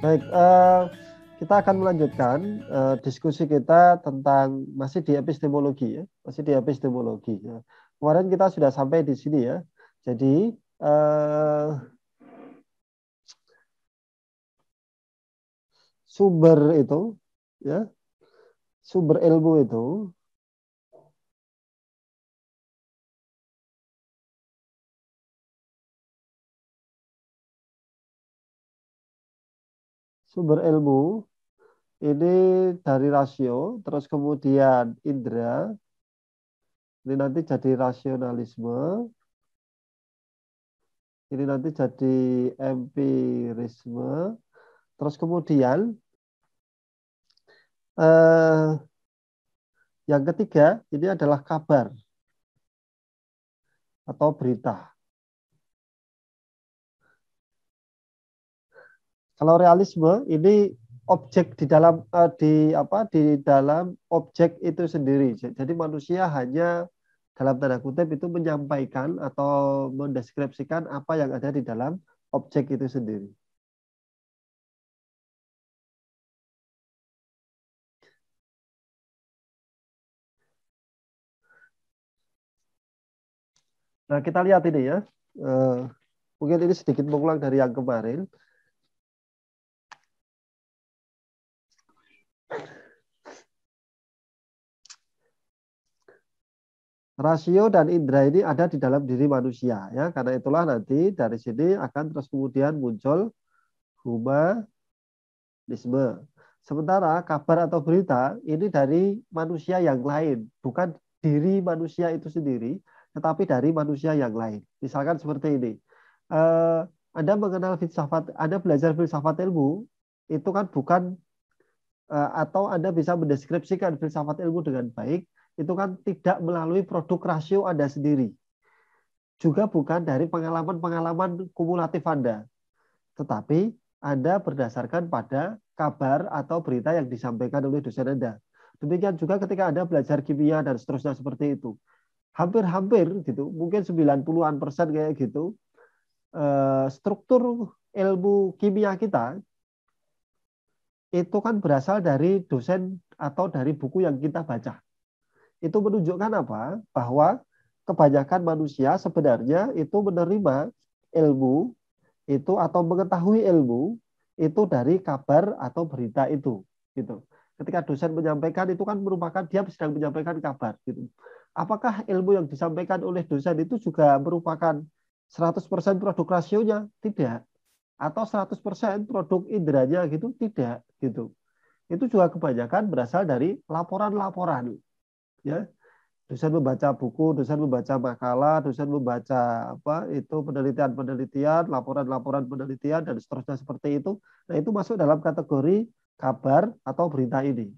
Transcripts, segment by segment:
Baik, kita akan melanjutkan diskusi kita tentang masih di epistemologi ya, masih di epistemologi. Ya. Kemarin kita sudah sampai di sini ya. Jadi sumber itu, ya, sumber ilmu itu sumber ilmu ini dari rasio, terus kemudian indera, ini nanti jadi rasionalisme, ini nanti jadi empirisme, terus kemudian eh, yang ketiga ini adalah kabar atau berita. Kalau realisme ini objek di dalam di dalam objek itu sendiri. Jadi manusia hanya dalam tanda kutip itu menyampaikan atau mendeskripsikan apa yang ada di dalam objek itu sendiri. Nah, kita lihat ini ya. Mungkin ini sedikit mengulang dari yang kemarin. Rasio dan indera ini ada di dalam diri manusia ya. Karena itulah nanti dari sini akan terus kemudian muncul humanisme. Sementara kabar atau berita ini dari manusia yang lain, bukan diri manusia itu sendiri, tetapi dari manusia yang lain. Misalkan seperti ini, Anda mengenal filsafat, Anda belajar filsafat ilmu, itu kan bukan atau Anda bisa mendeskripsikan filsafat ilmu dengan baik, itu kan tidak melalui produk rasio Anda sendiri, juga bukan dari pengalaman-pengalaman kumulatif Anda, tetapi Anda berdasarkan pada kabar atau berita yang disampaikan oleh dosen Anda. Demikian juga ketika Anda belajar kimia dan seterusnya seperti itu. Hampir-hampir gitu, mungkin 90-an% kayak gitu, struktur ilmu kimia kita itu kan berasal dari dosen atau dari buku yang kita baca. Itu menunjukkan apa? Bahwa kebanyakan manusia sebenarnya itu menerima ilmu itu atau mengetahui ilmu itu dari kabar atau berita itu gitu. Ketika dosen menyampaikan itu kan merupakan dia sedang menyampaikan kabar gitu. Apakah ilmu yang disampaikan oleh dosen itu juga merupakan 100% produk rasionya? Tidak. Atau 100% produk inderanya gitu? Tidak gitu. Itu juga kebanyakan berasal dari laporan-laporan ya. Dosen membaca buku, dosen membaca makalah, dosen membaca apa itu penelitian-penelitian, laporan-laporan penelitian dan seterusnya seperti itu. Nah, itu masuk dalam kategori kabar atau berita ini.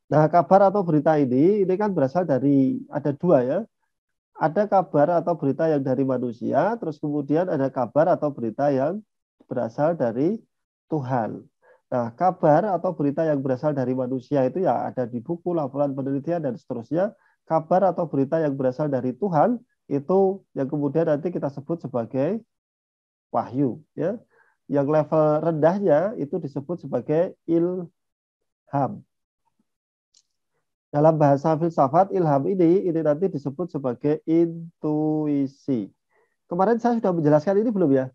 Nah, kabar atau berita ini kan berasal dari ada dua ya. Ada kabar atau berita yang dari manusia, terus kemudian ada kabar atau berita yang berasal dari Tuhan. Nah, kabar atau berita yang berasal dari manusia itu ya ada di buku, laporan penelitian, dan seterusnya. Kabar atau berita yang berasal dari Tuhan itu yang kemudian nanti kita sebut sebagai wahyu. Ya. Yang level rendahnya itu disebut sebagai ilham. Dalam bahasa filsafat, ilham ini nanti disebut sebagai intuisi. Kemarin saya sudah menjelaskan ini belum ya?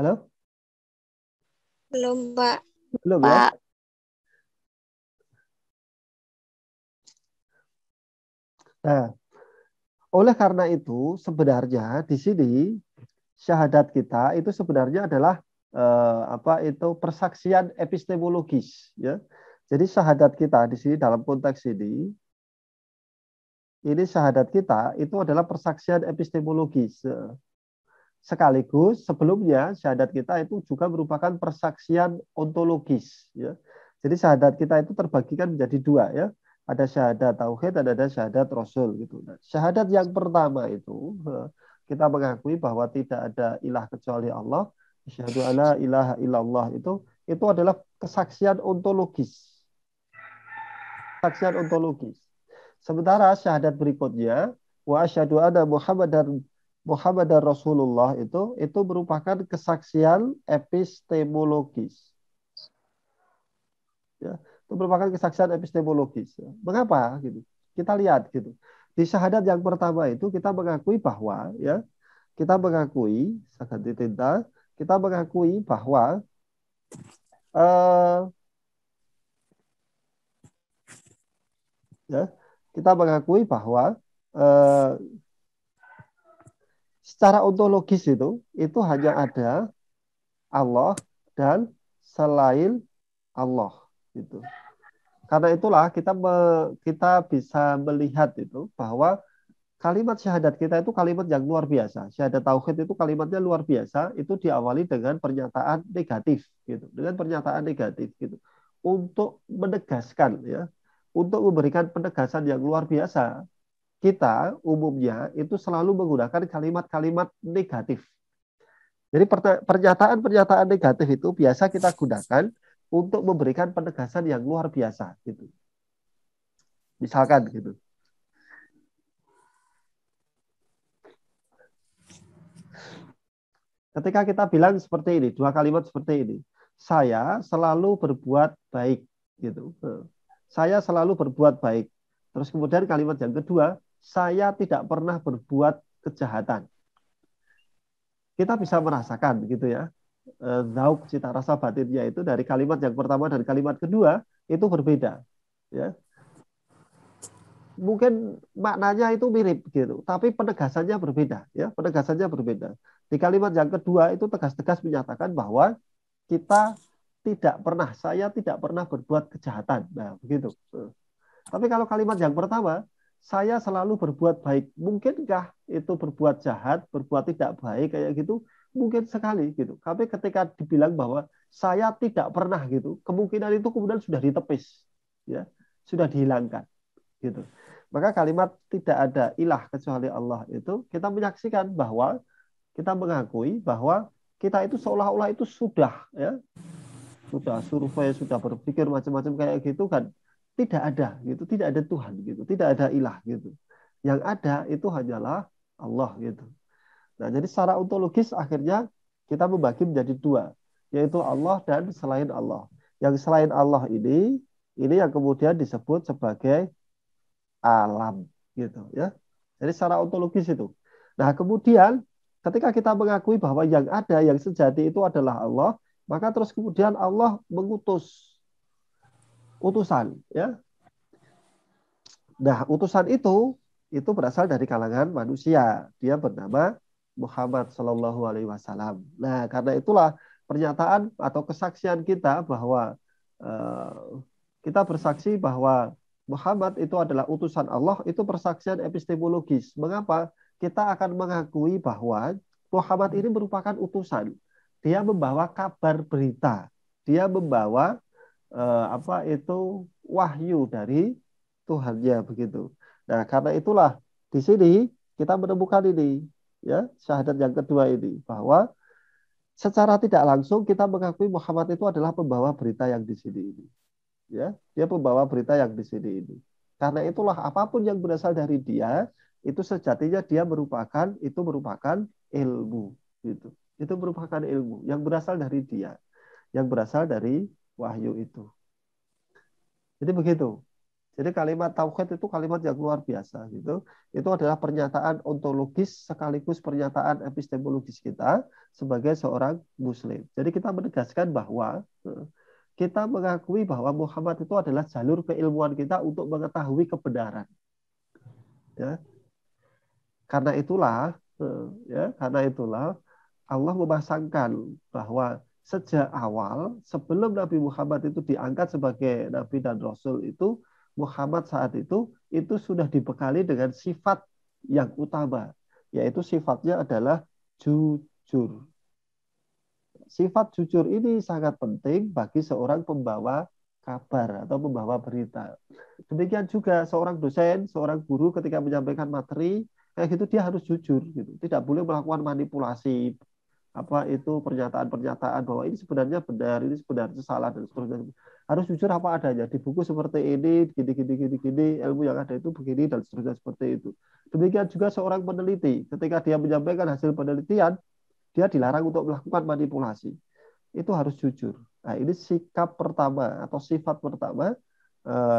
Halo? Belum, Pak. Belum ya? Pak. Nah, oleh karena itu sebenarnya di sini syahadat kita itu sebenarnya adalah apa itu persaksian epistemologis ya. Jadi syahadat kita di sini dalam konteks ini syahadat kita itu adalah persaksian epistemologis. Sekaligus sebelumnya syahadat kita itu juga merupakan persaksian ontologis ya. Jadi syahadat kita itu terbagikan menjadi dua ya. Ada syahadat tauhid dan ada syahadat rasul gitu. Nah, syahadat yang pertama itu kita mengakui bahwa tidak ada ilah kecuali Allah. Asyhadu alla ilaha illallah itu adalah kesaksian ontologis. Kesaksian ontologis. Sementara syahadat berikutnya wa asyhadu anna Muhammadar Rasulullah itu merupakan kesaksian epistemologis. Ya, itu merupakan kesaksian epistemologis. Mengapa gitu? Kita lihat gitu. Di syahadat yang pertama itu kita mengakui bahwa ya, kita mengakui ganti tinta, kita mengakui bahwa eh, ya, kita mengakui bahwa eh, secara ontologis itu hanya ada Allah dan selain Allah gitu. Karena itulah kita bisa melihat itu bahwa kalimat syahadat kita itu kalimat yang luar biasa. Syahadat tauhid itu kalimatnya luar biasa. Itu diawali dengan pernyataan negatif, gitu. Dengan pernyataan negatif, gitu. Untuk menegaskan, ya, untuk memberikan penegasan yang luar biasa. Kita umumnya itu selalu menggunakan kalimat-kalimat negatif. Jadi pernyataan-pernyataan negatif itu biasa kita gunakan untuk memberikan penegasan yang luar biasa, gitu. Misalkan, gitu. Ketika kita bilang seperti ini, dua kalimat seperti ini, saya selalu berbuat baik, gitu. Saya selalu berbuat baik. Terus kemudian kalimat yang kedua, saya tidak pernah berbuat kejahatan. Kita bisa merasakan, gitu ya, zauk cita rasa batinnya itu dari kalimat yang pertama dan kalimat kedua itu berbeda, ya. Mungkin maknanya itu mirip gitu, tapi penegasannya berbeda, ya, penegasannya berbeda. Di kalimat yang kedua itu tegas-tegas menyatakan bahwa kita saya tidak pernah berbuat kejahatan. Nah, begitu. Tapi kalau kalimat yang pertama, saya selalu berbuat baik. Mungkinkah itu berbuat jahat, berbuat tidak baik kayak gitu? Mungkin sekali gitu. Tapi ketika dibilang bahwa saya tidak pernah gitu, kemungkinan itu kemudian sudah ditepis, ya, sudah dihilangkan gitu. Maka kalimat tidak ada ilah kecuali Allah itu kita menyaksikan bahwa kita mengakui bahwa kita itu seolah-olah itu sudah, ya, sudah survei, sudah berpikir macam-macam kayak gitu kan, tidak ada gitu, tidak ada Tuhan gitu, tidak ada ilah gitu. Yang ada itu hanyalah Allah gitu. Nah, jadi secara ontologis akhirnya kita membagi menjadi dua, yaitu Allah dan selain Allah. Yang selain Allah ini yang kemudian disebut sebagai alam gitu, ya. Jadi secara ontologis itu. Nah, kemudian ketika kita mengakui bahwa yang ada, yang sejati itu adalah Allah, maka terus kemudian Allah mengutus utusan, ya. Nah, utusan itu berasal dari kalangan manusia. Dia bernama Muhammad Shallallahu Alaihi Wasallam. Nah, karena itulah pernyataan atau kesaksian kita bahwa eh, kita bersaksi bahwa Muhammad itu adalah utusan Allah, itu persaksian epistemologis. Mengapa? Kita akan mengakui bahwa Muhammad ini merupakan utusan. Dia membawa kabar berita. Dia membawa apa itu wahyu dari Tuhannya begitu. Nah, karena itulah di sini kita menemukan ini, ya, syahadat yang kedua ini bahwa secara tidak langsung kita mengakui Muhammad itu adalah pembawa berita yang di sini ini. Ya, dia pembawa berita yang di sini ini. Karena itulah apapun yang berasal dari dia itu sejatinya dia merupakan ilmu gitu. Itu merupakan ilmu yang berasal dari dia, yang berasal dari wahyu itu. Jadi begitu. Jadi kalimat tauhid itu kalimat yang luar biasa gitu. Itu adalah pernyataan ontologis sekaligus pernyataan epistemologis kita sebagai seorang muslim. Jadi kita menegaskan bahwa kita mengakui bahwa Muhammad itu adalah jalur keilmuan kita untuk mengetahui kebenaran. Ya. Karena itulah Allah memasangkan bahwa sejak awal sebelum Nabi Muhammad itu diangkat sebagai Nabi dan Rasul itu Muhammad saat itu sudah dibekali dengan sifat yang utama, yaitu sifatnya adalah jujur. Sifat jujur ini sangat penting bagi seorang pembawa kabar atau pembawa berita. Demikian juga seorang dosen, seorang guru ketika menyampaikan materi kayak gitu dia harus jujur gitu. Tidak boleh melakukan manipulasi, apa itu pernyataan-pernyataan bahwa ini sebenarnya benar, ini sebenarnya salah dan seterusnya. Harus jujur apa adanya. Di buku seperti ini, gini, ilmu yang ada itu begini dan seterusnya seperti itu. Demikian juga seorang peneliti, ketika dia menyampaikan hasil penelitian, dia dilarang untuk melakukan manipulasi. Itu harus jujur. Nah, ini sikap pertama atau sifat pertama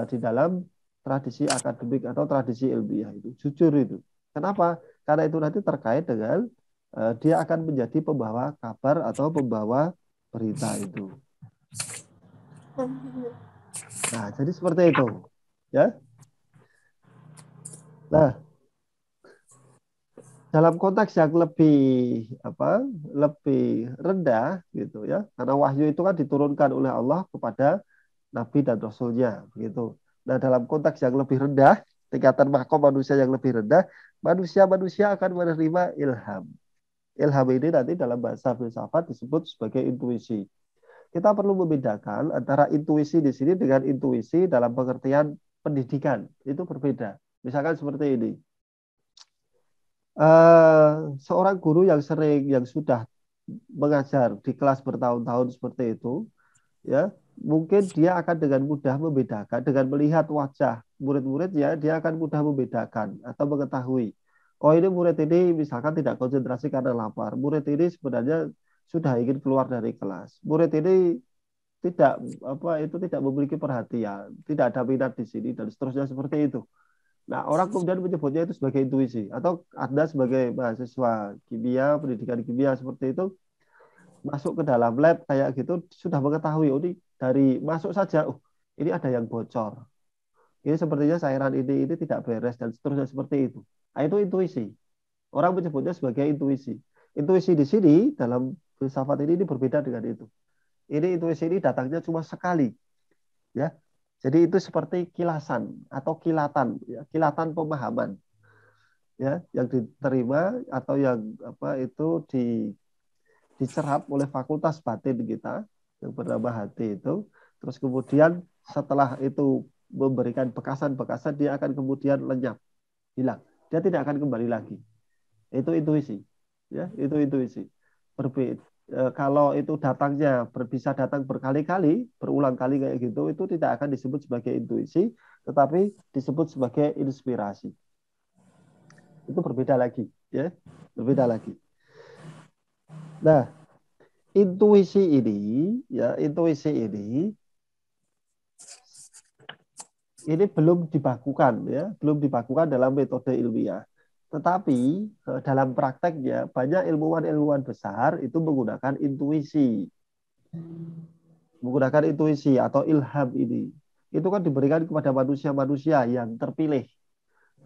di dalam tradisi akademik atau tradisi ilmiah itu. Jujur itu. Kenapa? Karena itu nanti terkait dengan dia akan menjadi pembawa kabar atau pembawa berita itu. Nah, jadi seperti itu. Ya. Nah, dalam konteks yang lebih rendah gitu ya. Karena wahyu itu kan diturunkan oleh Allah kepada nabi dan rasulnya begitu. Nah, dalam konteks yang lebih rendah, tingkatan makom manusia yang lebih rendah, manusia akan menerima ilham. Ilham ini nanti dalam bahasa filsafat disebut sebagai intuisi. Kita perlu membedakan antara intuisi di sini dengan intuisi dalam pengertian pendidikan. Itu berbeda. Misalkan seperti ini. Seorang guru yang sudah mengajar di kelas bertahun-tahun seperti itu, ya mungkin dia akan dengan mudah membedakan dengan melihat wajah murid-muridnya, dia akan mudah membedakan atau mengetahui, oh ini murid ini misalkan tidak konsentrasi karena lapar, murid ini sebenarnya sudah ingin keluar dari kelas, murid ini tidak tidak memiliki perhatian, tidak ada minat di sini dan seterusnya seperti itu. Nah, orang kemudian menyebutnya itu sebagai intuisi, atau Anda sebagai mahasiswa kimia, pendidikan kimia seperti itu, masuk ke dalam lab kayak gitu sudah mengetahui, oh ini dari masuk saja, oh ini ada yang bocor, ini sepertinya cairan ini tidak beres dan seterusnya seperti itu. Nah, itu intuisi. Orang menyebutnya sebagai intuisi. Intuisi di sini dalam filsafat ini berbeda dengan itu. Ini intuisi ini datangnya cuma sekali, ya. Jadi itu seperti kilasan atau kilatan, ya, kilatan pemahaman, ya, yang diterima atau yang dicerap oleh fakultas batin kita yang bernama hati itu. Terus kemudian setelah itu memberikan bekasan-bekasan, dia akan kemudian lenyap, hilang. Dia tidak akan kembali lagi. Itu intuisi. Ya, itu intuisi. Kalau itu datangnya bisa datang berkali-kali, berulang kali kayak gitu, itu tidak akan disebut sebagai intuisi, tetapi disebut sebagai inspirasi. Itu berbeda lagi, ya, berbeda lagi. Nah, intuisi ini belum dibakukan, ya, belum dibakukan dalam metode ilmiah. Tetapi dalam prakteknya banyak ilmuwan-ilmuwan besar itu menggunakan intuisi atau ilham ini. Itu kan diberikan kepada manusia-manusia yang terpilih.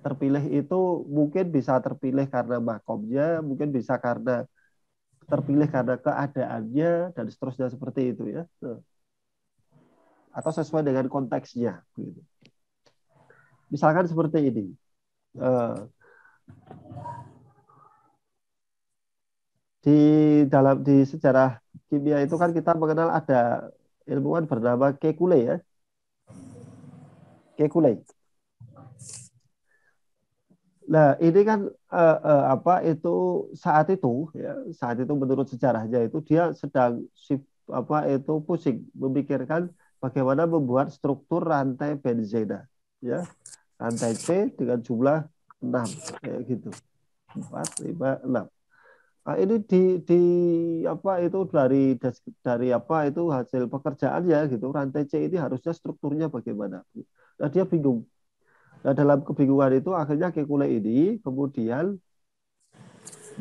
Terpilih itu mungkin bisa terpilih karena makomnya, mungkin bisa karena terpilih karena keadaannya dan seterusnya seperti itu, ya. Atau sesuai dengan konteksnya. Misalkan seperti ini. Di sejarah kimia itu kan kita mengenal ada ilmuwan bernama Kekulé, ya. Kekulé. Nah, ini kan saat itu menurut sejarahnya itu dia sedang pusing memikirkan bagaimana membuat struktur rantai benzena, ya. Rantai C dengan jumlah 6 kayak gitu. 4, 5, 6. Nah, ini dari hasil pekerjaannya gitu. Rantai C ini harusnya strukturnya bagaimana. Nah, dia bingung. Nah, dalam kebingungan itu akhirnya Kekulé ini kemudian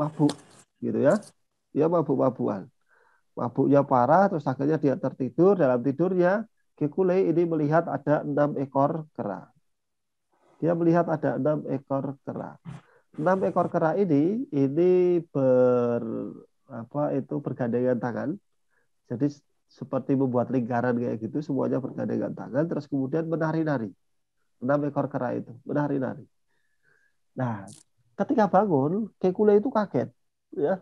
mabuk gitu, ya. Dia mabuk-mabukan. Mabuknya parah, terus akhirnya dia tertidur. Dalam tidurnya Kekulé ini melihat ada 6 ekor kera. Dia melihat ada 6 ekor kera. 6 ekor kera ini bergandengan tangan. Jadi seperti membuat lingkaran kayak gitu, semuanya bergandengan tangan, terus kemudian menari-nari. 6 ekor kera itu menari-nari. Nah, ketika bangun, Kekulé itu kaget, ya.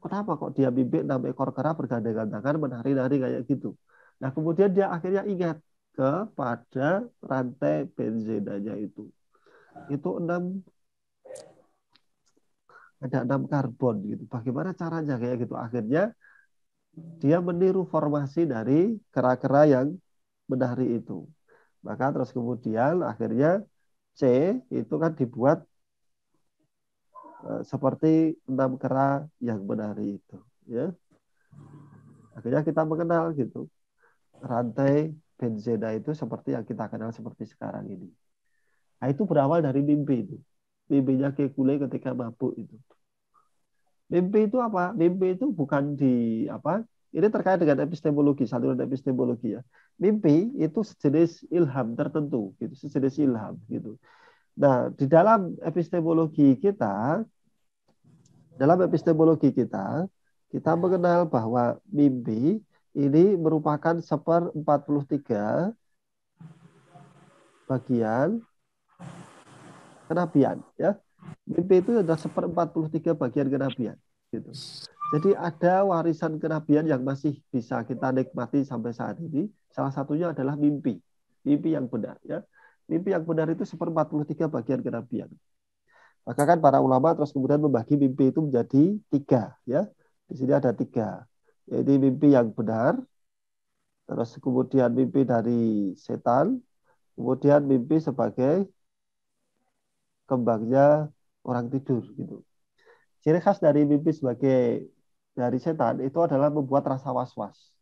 Kenapa kok dia mimpi 6 ekor kera bergandengan tangan menari-nari kayak gitu? Nah, kemudian dia akhirnya ingat kepada rantai benzenanya itu. Itu ada 6 karbon gitu. Bagaimana caranya kayak gitu? Akhirnya dia meniru formasi dari kera-kera yang menari itu. Maka terus kemudian akhirnya C itu kan dibuat seperti 6 kera yang menari itu. Ya, akhirnya kita mengenal gitu rantai benzena itu seperti yang kita kenal seperti sekarang ini. Nah, itu berawal dari mimpi itu. Mimpinya Kekule ketika mabuk itu. Mimpi itu apa? Mimpi itu bukan di apa? Ini terkait dengan epistemologi, saluran epistemologi ya. Mimpi itu sejenis ilham tertentu, gitu, sejenis ilham gitu. Nah, di dalam epistemologi kita, kita mengenal bahwa mimpi ini merupakan 1/43 bagian kenabian, ya. Mimpi itu adalah 1/43 bagian kenabian, gitu. Jadi ada warisan kenabian yang masih bisa kita nikmati sampai saat ini. Salah satunya adalah mimpi, mimpi yang benar, ya. Mimpi yang benar itu 1/43 bagian kenabian. Maka kan para ulama terus kemudian membagi mimpi itu menjadi 3, ya. Di sini ada 3, yaitu mimpi yang benar, terus kemudian mimpi dari setan, kemudian mimpi sebagai kembangnya orang tidur gitu. Ciri khas dari mimpi sebagai dari setan itu adalah membuat rasa was-was.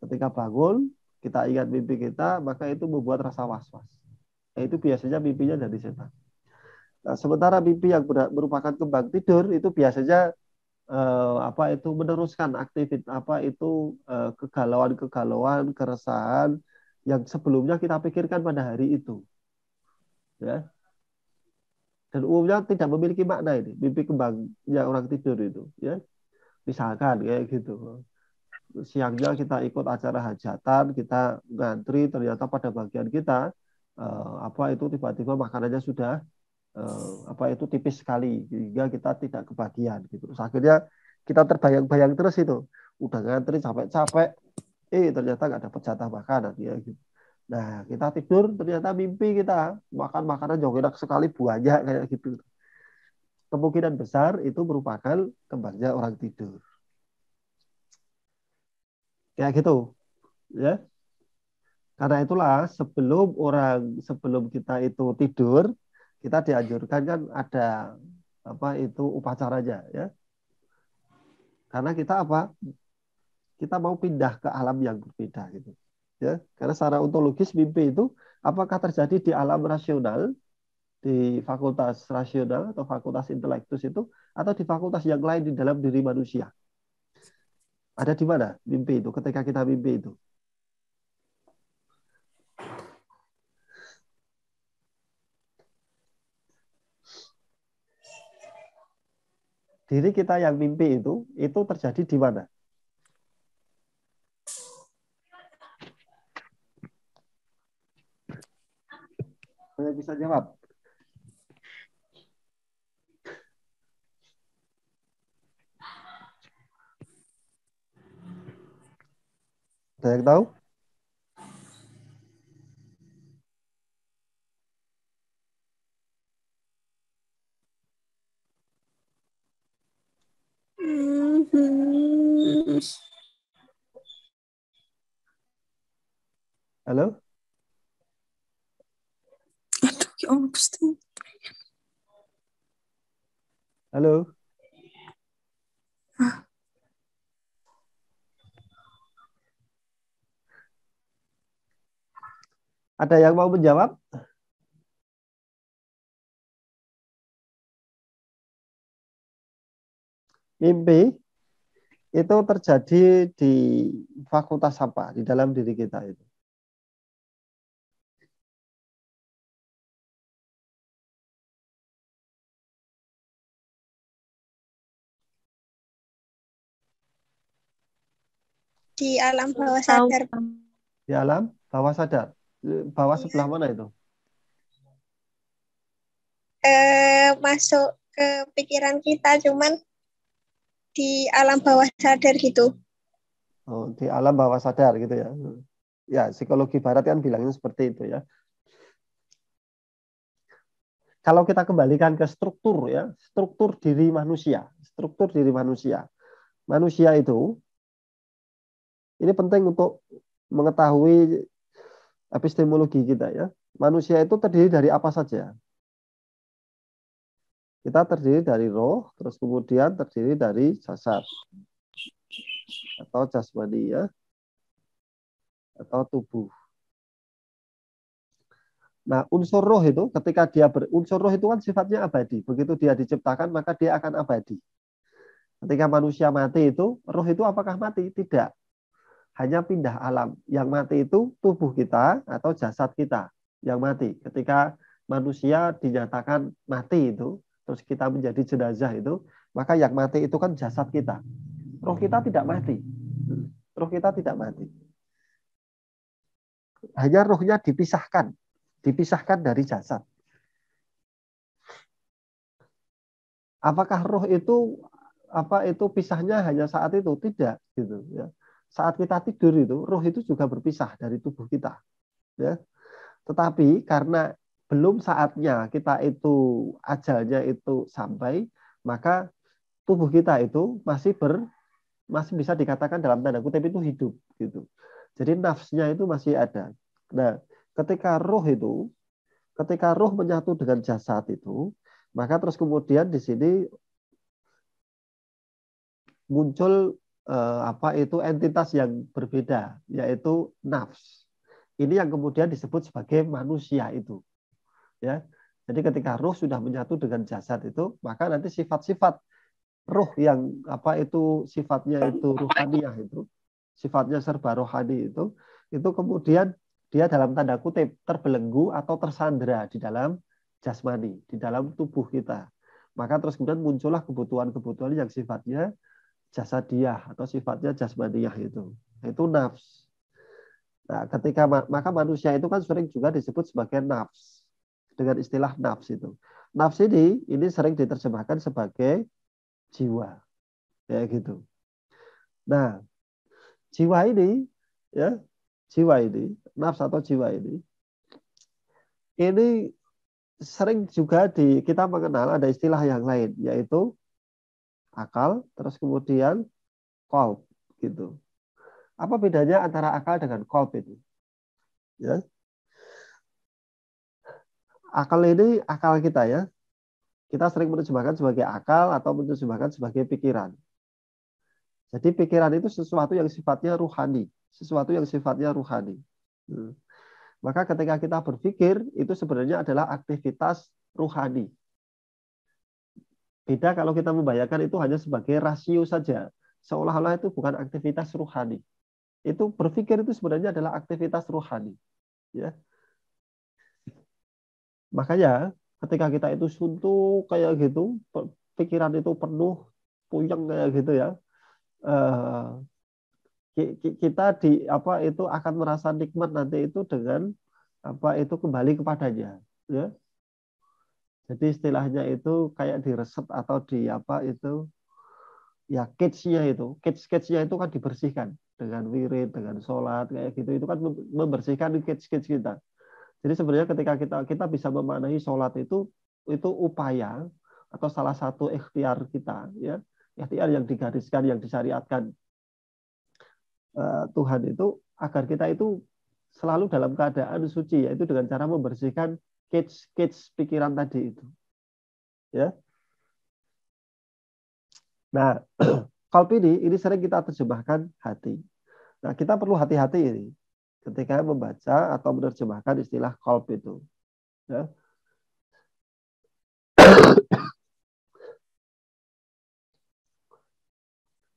Ketika bangun, kita ingat mimpi kita, maka itu membuat rasa was-was. Nah, itu biasanya mimpinya dari setan. Nah, sementara mimpi yang merupakan kembang tidur itu biasanya apa itu meneruskan aktivitas apa itu kegalauan-kegalauan, keresahan yang sebelumnya kita pikirkan pada hari itu, ya. Dan umumnya tidak memiliki makna ini mimpi kembangnya orang tidur itu, ya. Misalkan kayak gitu. Siangnya kita ikut acara hajatan, kita ngantri, ternyata pada bagian kita apa itu tiba-tiba makanannya sudah apa itu tipis sekali hingga kita tidak kebagian gitu. Terus akhirnya kita terbayang-bayang terus itu. Udah ngantri capek-capek, ternyata nggak dapat jatah makanan ya gitu. Nah, kita tidur ternyata mimpi kita makan makanan yang enak sekali banyak kayak gitu. Kemungkinan besar itu merupakan kembangnya orang tidur. Kayak gitu, ya. Karena itulah sebelum kita itu tidur, kita dianjurkan kan ada apa itu upacaranya, ya. Karena kita apa? Kita mau pindah ke alam yang berbeda gitu. Ya, karena secara ontologis mimpi itu apakah terjadi di alam rasional, di fakultas rasional atau fakultas intelektus itu, atau di fakultas yang lain di dalam diri manusia. Ada di mana mimpi itu ketika kita mimpi itu? Diri kita yang mimpi itu terjadi di mana? Saya bisa jawab. Ada yang tahu? Halo? Aduh, ya Allah, Gusti. Halo? Ada yang mau menjawab? Mimpi itu terjadi di fakultas apa di dalam diri kita itu? Di alam bawah sadar. Di alam bawah sadar. Bawah sebelah mana itu? Masuk ke pikiran kita, cuman di alam bawah sadar gitu. Oh, di alam bawah sadar gitu ya. Ya, psikologi barat kan bilangnya seperti itu ya. kalau kita kembalikan ke struktur ya, struktur diri manusia, manusia itu ini penting untuk mengetahui epistemologi kita ya. Manusia itu terdiri dari apa saja? Kita terdiri dari roh, terus kemudian terdiri dari jasad atau jasmani ya, atau tubuh. Nah, unsur roh itu ketika unsur roh itu kan sifatnya abadi. Begitu dia diciptakan maka dia akan abadi. Ketika manusia mati itu, roh itu apakah mati? Tidak. Hanya pindah alam. Yang mati itu tubuh kita atau jasad kita yang mati. Ketika manusia dinyatakan mati itu, terus kita menjadi jenazah itu, maka yang mati itu kan jasad kita. Roh kita tidak mati. Roh kita tidak mati. Hanya rohnya dipisahkan dari jasad. Apakah roh itu pisahnya hanya saat itu? Tidak, gitu ya. Saat kita tidur itu, roh itu juga berpisah dari tubuh kita, ya. Tetapi karena belum saatnya kita itu ajalnya itu sampai, maka tubuh kita itu masih bisa dikatakan dalam tanda kutip itu hidup, gitu. Jadi nafsnya itu masih ada. Nah, ketika roh menyatu dengan jasad itu, maka terus kemudian di sini muncul entitas yang berbeda, yaitu nafs. Ini yang kemudian disebut sebagai manusia itu. Ya. Jadi ketika roh sudah menyatu dengan jasad itu, maka nanti sifat-sifat roh yang sifatnya itu ruhaniyah itu, sifatnya serba rohani itu kemudian dia dalam tanda kutip terbelenggu atau tersandera di dalam jasmani, di dalam tubuh kita. Maka terus kemudian muncullah kebutuhan-kebutuhan yang sifatnya jasadiah atau sifatnya jasmaniyah itu nafs. Nah, maka manusia itu kan sering juga disebut sebagai nafs dengan istilah nafs itu. Nafs ini sering diterjemahkan sebagai jiwa, ya gitu. Nah, jiwa ini nafs atau jiwa ini sering juga kita mengenal ada istilah yang lain, yaitu akal, terus kemudian qalb, gitu. Apa bedanya antara akal dengan qalb itu? Ya. Akal ini akal kita ya. Kita sering menerjemahkan sebagai akal atau menerjemahkan sebagai pikiran. Jadi pikiran itu sesuatu yang sifatnya ruhani, Maka ketika kita berpikir itu sebenarnya adalah aktivitas ruhani. Beda kalau kita membayangkan itu hanya sebagai rasio saja, seolah-olah itu bukan aktivitas ruhani. Itu berpikir itu sebenarnya adalah aktivitas ruhani, ya. Makanya ketika kita itu suntuk kayak gitu, pikiran itu penuh, puyeng kayak gitu ya, kita akan merasa nikmat nanti itu dengan kembali kepadanya, ya. Jadi istilahnya itu kayak diresep atau cage-nya itu kan dibersihkan dengan wirid, dengan sholat kayak gitu, itu kan membersihkan cage kita. Jadi sebenarnya ketika kita bisa memaknai sholat itu upaya atau salah satu ikhtiar kita, ya, ikhtiar yang digariskan, yang disyariatkan Tuhan itu agar kita itu selalu dalam keadaan suci, yaitu dengan cara membersihkan cage pikiran tadi itu, ya. Nah, qalb ini sering kita terjemahkan hati. Nah, kita perlu hati-hati ini ketika membaca atau menerjemahkan istilah qalb itu, ya.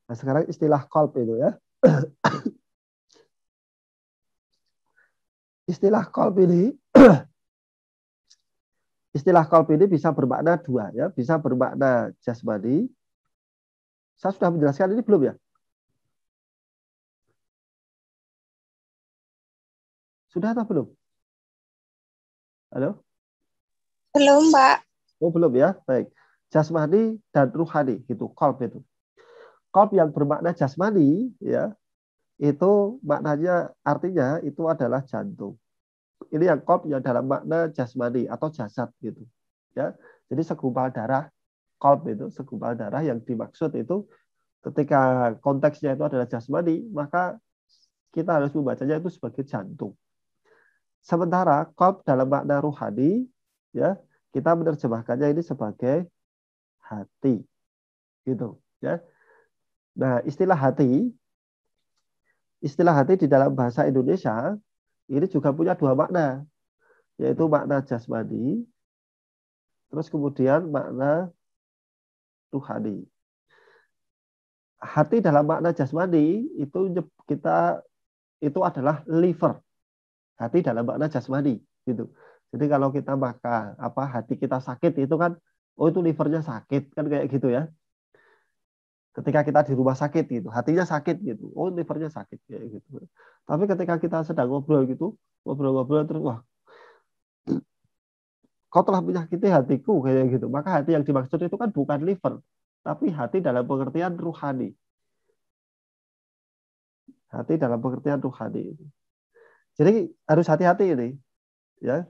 Nah, sekarang istilah qalb itu ya. Istilah qalb ini bisa bermakna dua, ya, bisa bermakna jasmani. Saya sudah menjelaskan ini belum ya? Sudah atau belum? Halo? Belum, Pak. Oh, belum ya? Baik. Jasmani dan ruhani gitu, qalb itu. Qalb yang bermakna jasmani ya, itu maknanya artinya itu adalah jantung. Ini yang qalb yang dalam makna jasmani atau jasad gitu. Ya, jadi segumpal darah, qalb itu segumpal darah yang dimaksud itu ketika konteksnya itu adalah jasmani, maka kita harus membacanya itu sebagai jantung. Sementara qalb dalam makna ruhani, ya kita menerjemahkannya ini sebagai hati, gitu. Ya. Nah, istilah hati di dalam bahasa Indonesia ini juga punya dua makna, yaitu makna jasmani, terus kemudian makna ruhani. Hati dalam makna jasmani itu kita itu adalah liver. Hati dalam makna jasmani, gitu. Jadi kalau kita makan hati kita sakit itu kan, oh itu livernya sakit kan kayak gitu ya. Ketika kita di rumah sakit gitu, hatinya sakit gitu, oh livernya sakit kayak gitu. Tapi ketika kita sedang ngobrol gitu, ngobrol-ngobrol terus wah kau telah menyakiti hatiku kayak gitu. Maka hati yang dimaksud itu kan bukan liver, tapi hati dalam pengertian ruhani. Hati dalam pengertian ruhani. Jadi harus hati-hati ini, ya.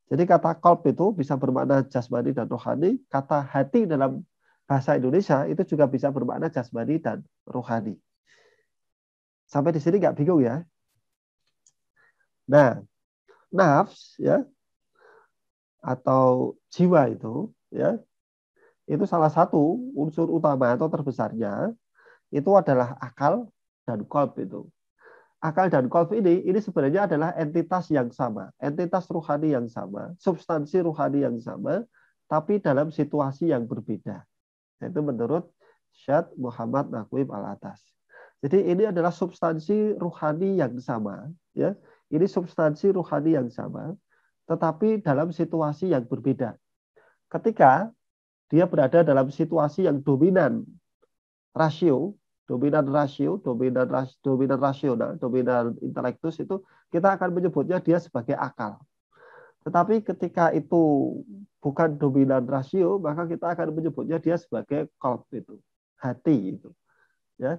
Jadi kata qalb itu bisa bermakna jasmani dan rohani. Kata hati dalam bahasa Indonesia itu juga bisa bermakna jasmani dan rohani. Sampai di sini nggak bingung ya? Nah, nafs ya atau jiwa itu ya itu salah satu unsur utama atau terbesarnya itu adalah akal dan qalb itu. Akal dan qalb ini sebenarnya adalah entitas yang sama, entitas ruhani yang sama, substansi ruhani yang sama, tapi dalam situasi yang berbeda. Itu menurut Syed Muhammad Naqib Al-Atas. Jadi ini adalah substansi ruhani yang sama, ya. Ini substansi ruhani yang sama, tetapi dalam situasi yang berbeda. Ketika dia berada dalam situasi yang dominan rasio, dominan rasional, dominan intelektus itu kita akan menyebutnya dia sebagai akal. Tetapi ketika itu bukan dominan rasio, maka kita akan menyebutnya dia sebagai qalb itu, hati itu, ya,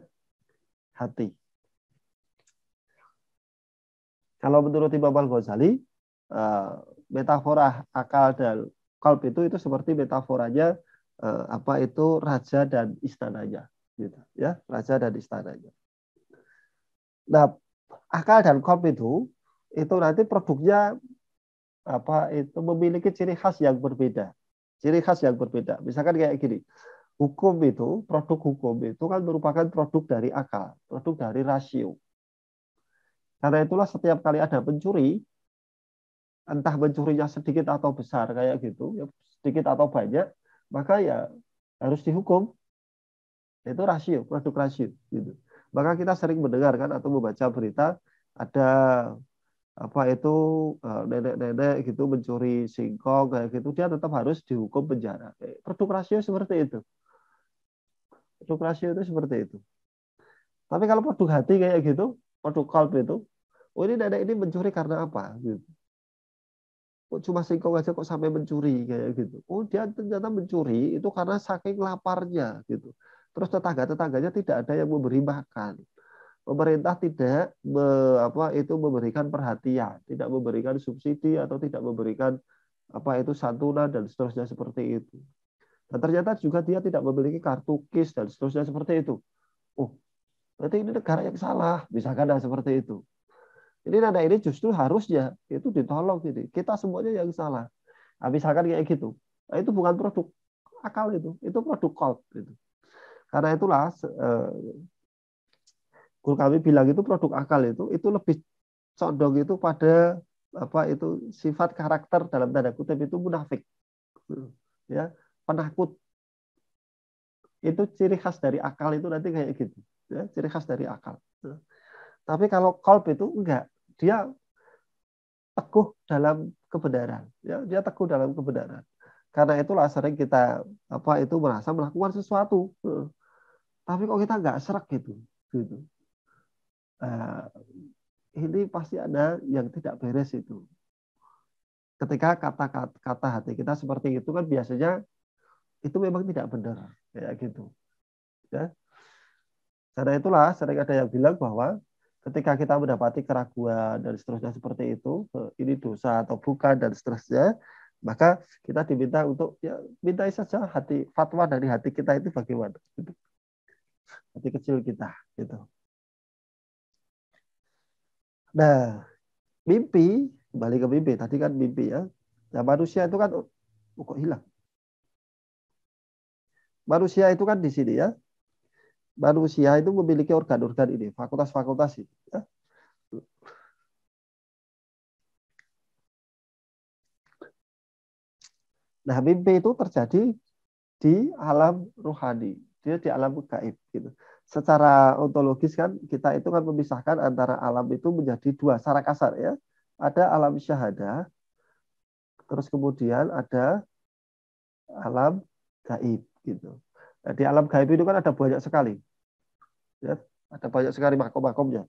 hati. Kalau menurut Imam Al-Ghazali, metafora akal dan qalb itu seperti metaforanya itu raja dan istananya, gitu, ya, raja dan istananya. Nah, akal dan qalb itu nanti produknya itu memiliki ciri khas yang berbeda. Ciri khas yang berbeda. Misalkan kayak gini, produk hukum itu kan merupakan produk dari akal, produk dari rasio. Karena itulah setiap kali ada pencuri, entah mencurinya sedikit atau besar kayak gitu, ya, sedikit atau banyak, maka ya harus dihukum. Itu rasio, produk rasio. Gitu. Maka kita sering mendengar kan atau membaca berita ada nenek-nenek gitu mencuri singkong kayak gitu, dia tetap harus dihukum penjara. Produk rasio seperti itu. Produk rasio itu seperti itu. Tapi kalau produk hati kayak gitu, produk qalb itu, oh ini nenek ini mencuri karena apa? Gitu. Kok cuma singkong aja kok sampai mencuri kayak gitu. Oh dia ternyata mencuri itu karena saking laparnya gitu. Terus tetangga-tetangganya tidak ada yang memberi makan. Pemerintah tidak memberikan perhatian, tidak memberikan subsidi atau tidak memberikan santunan dan seterusnya seperti itu. Dan ternyata juga dia tidak memiliki kartu KIS dan seterusnya seperti itu. Oh, berarti ini negara yang salah, misalkan seperti itu. Ini nada ini justru harusnya itu ditolong ini. Kita semuanya yang salah. Nah, misalkan kayak gitu. Nah, itu bukan produk akal itu produk qalb itu. Karena itulah guru kami bilang itu produk akal itu lebih condong itu pada sifat karakter dalam tanda kutip itu munafik, ya, penakut. Itu ciri khas dari akal itu nanti kayak gitu, ya, ciri khas dari akal. Tapi kalau qalb itu enggak, dia teguh dalam kebenaran, ya, dia teguh dalam kebenaran. Karena itulah sering kita merasa melakukan sesuatu, tapi kok kita enggak serak gitu. Nah, ini pasti ada yang tidak beres itu. Ketika kata hati kita seperti itu kan biasanya itu memang tidak benar kayak gitu, ya. Karena itulah sering ada yang bilang bahwa ketika kita mendapati keraguan dan seterusnya seperti itu, ini dosa atau bukan dan seterusnya, Maka kita diminta untuk ya mintai saja hati fatwa dari hati kita itu bagaimana, gitu. Hati kecil kita, gitu. Nah, mimpi kembali ke mimpi tadi kan mimpi ya. Nah, manusia itu kan kok hilang. Manusia itu kan di sini ya. Manusia itu memiliki organ-organ ini, fakultas-fakultas ini. Ya. Nah, mimpi itu terjadi di alam rohani, dia di alam gaib gitu. Secara ontologis kan kita itu kan memisahkan antara alam itu menjadi dua secara kasar ya. Ada alam syahadah, terus kemudian ada alam gaib gitu. Nah, di alam gaib itu kan ada banyak sekali, ya. Ada banyak sekali makom-makomnya.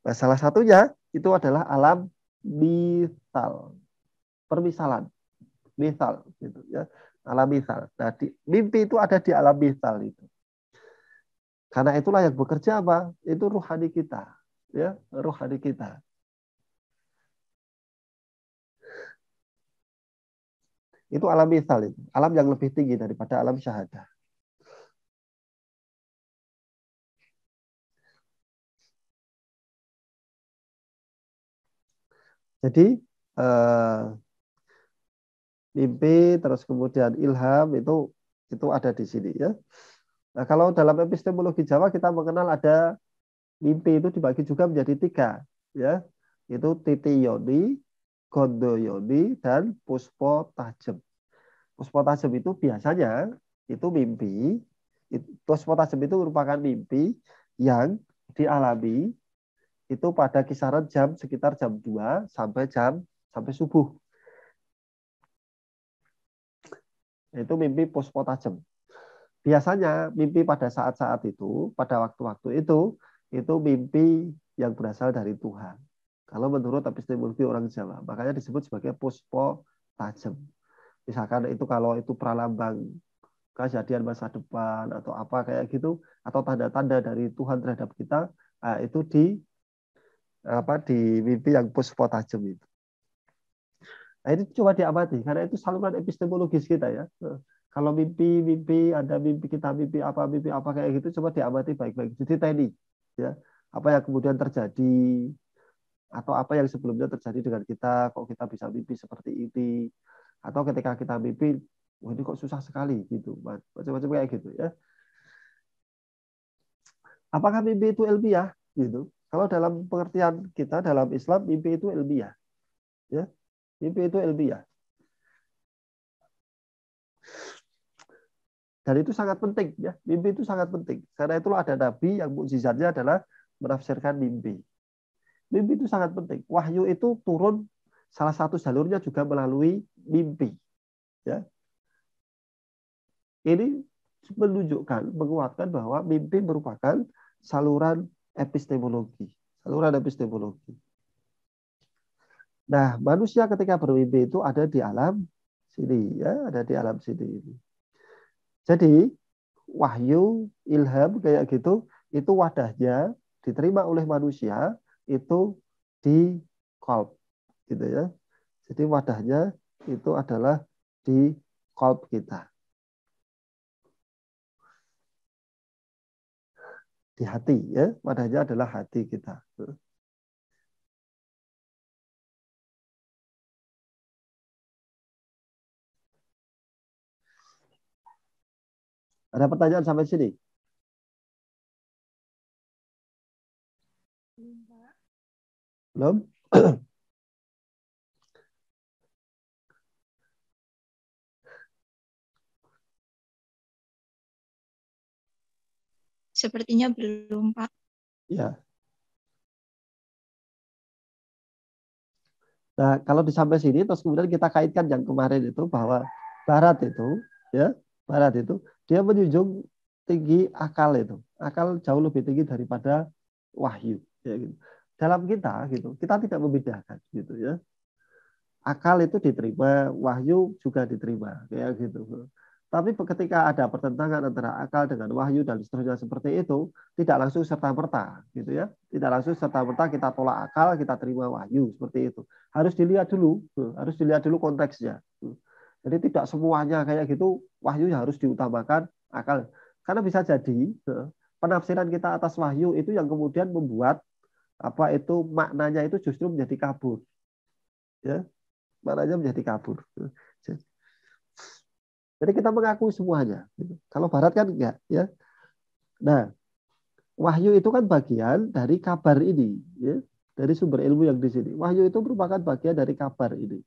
Nah, salah satunya itu adalah alam misal, permisalan, misal gitu ya. Alam misal. Nah, mimpi itu ada di alam misal itu. Karena itulah yang bekerja apa? Itu rohani kita, ya, rohani kita. Itu alam misal itu, alam yang lebih tinggi daripada alam syahadah. Jadi mimpi terus kemudian ilham itu ada di sini ya. Nah, kalau dalam epistemologi Jawa kita mengenal ada mimpi itu dibagi juga menjadi tiga ya. Itu titi yoni, gondo yoni, dan puspo tajem. Puspo tajem itu biasanya itu mimpi. Puspo tajem itu merupakan mimpi yang dialami itu pada kisaran sekitar jam 2 sampai subuh. Itu mimpi puspo tajem. Biasanya mimpi pada saat-saat itu, pada waktu-waktu itu mimpi yang berasal dari Tuhan. Kalau menurut epistemologi orang Jawa, makanya disebut sebagai puspo tajem. Misalkan itu kalau itu pralambang kejadian masa depan atau apa kayak gitu, atau tanda-tanda dari Tuhan terhadap kita, itu di mimpi yang puspo tajem itu. Nah, itu coba diamati karena itu saluran epistemologis kita ya. Kalau mimpi ada mimpi apa kayak gitu, coba diamati baik-baik. Jadi tadi ya, apa yang kemudian terjadi atau apa yang sebelumnya terjadi dengan kita, kok kita bisa mimpi seperti ini, atau ketika kita mimpi, wah ini kok susah sekali gitu, macam-macam kayak gitu ya. Apakah mimpi itu ilmiah gitu? Kalau dalam pengertian kita dalam Islam, mimpi itu ilmiah, ya, mimpi itu ilmiah. Dan itu sangat penting ya, mimpi itu sangat penting. Karena itulah ada nabi yang mukjizatnya adalah menafsirkan mimpi. Mimpi itu sangat penting. Wahyu itu turun salah satu jalurnya juga melalui mimpi. Ya. Ini menunjukkan, menguatkan bahwa mimpi merupakan saluran epistemologi. Saluran epistemologi. Nah, manusia ketika bermimpi itu ada di alam sini, ya, ada di alam sini ini. Jadi wahyu, ilham kayak gitu, itu wadahnya diterima oleh manusia itu di qalb, gitu ya. Jadi wadahnya itu adalah di qalb kita, di hati ya. Wadahnya adalah hati kita. Ada pertanyaan sampai sini? Belum? Sepertinya belum, Pak. Ya. Nah, kalau sampai sini terus kemudian kita kaitkan yang kemarin itu bahwa barat itu ya, barat itu dia menjunjung tinggi akal itu. Akal jauh lebih tinggi daripada wahyu ya gitu. Dalam kita gitu, kita tidak membedakan gitu ya. Akal itu diterima, wahyu juga diterima kayak gitu. Tapi ketika ada pertentangan antara akal dengan wahyu dan seterusnya seperti itu, tidak langsung serta-merta, gitu ya. Tidak langsung serta-merta kita tolak akal, kita terima wahyu seperti itu. Harus dilihat dulu konteksnya. Jadi tidak semuanya kayak gitu wahyu harus diutamakan akal. Karena bisa jadi penafsiran kita atas wahyu itu yang kemudian membuat apa itu maknanya itu justru menjadi kabur. Ya, maknanya menjadi kabur. Jadi kita mengakui semuanya. Kalau Barat kan enggak, ya. Nah, wahyu itu kan bagian dari kabar ini, ya. Dari sumber ilmu yang di sini. Wahyu itu merupakan bagian dari kabar ini.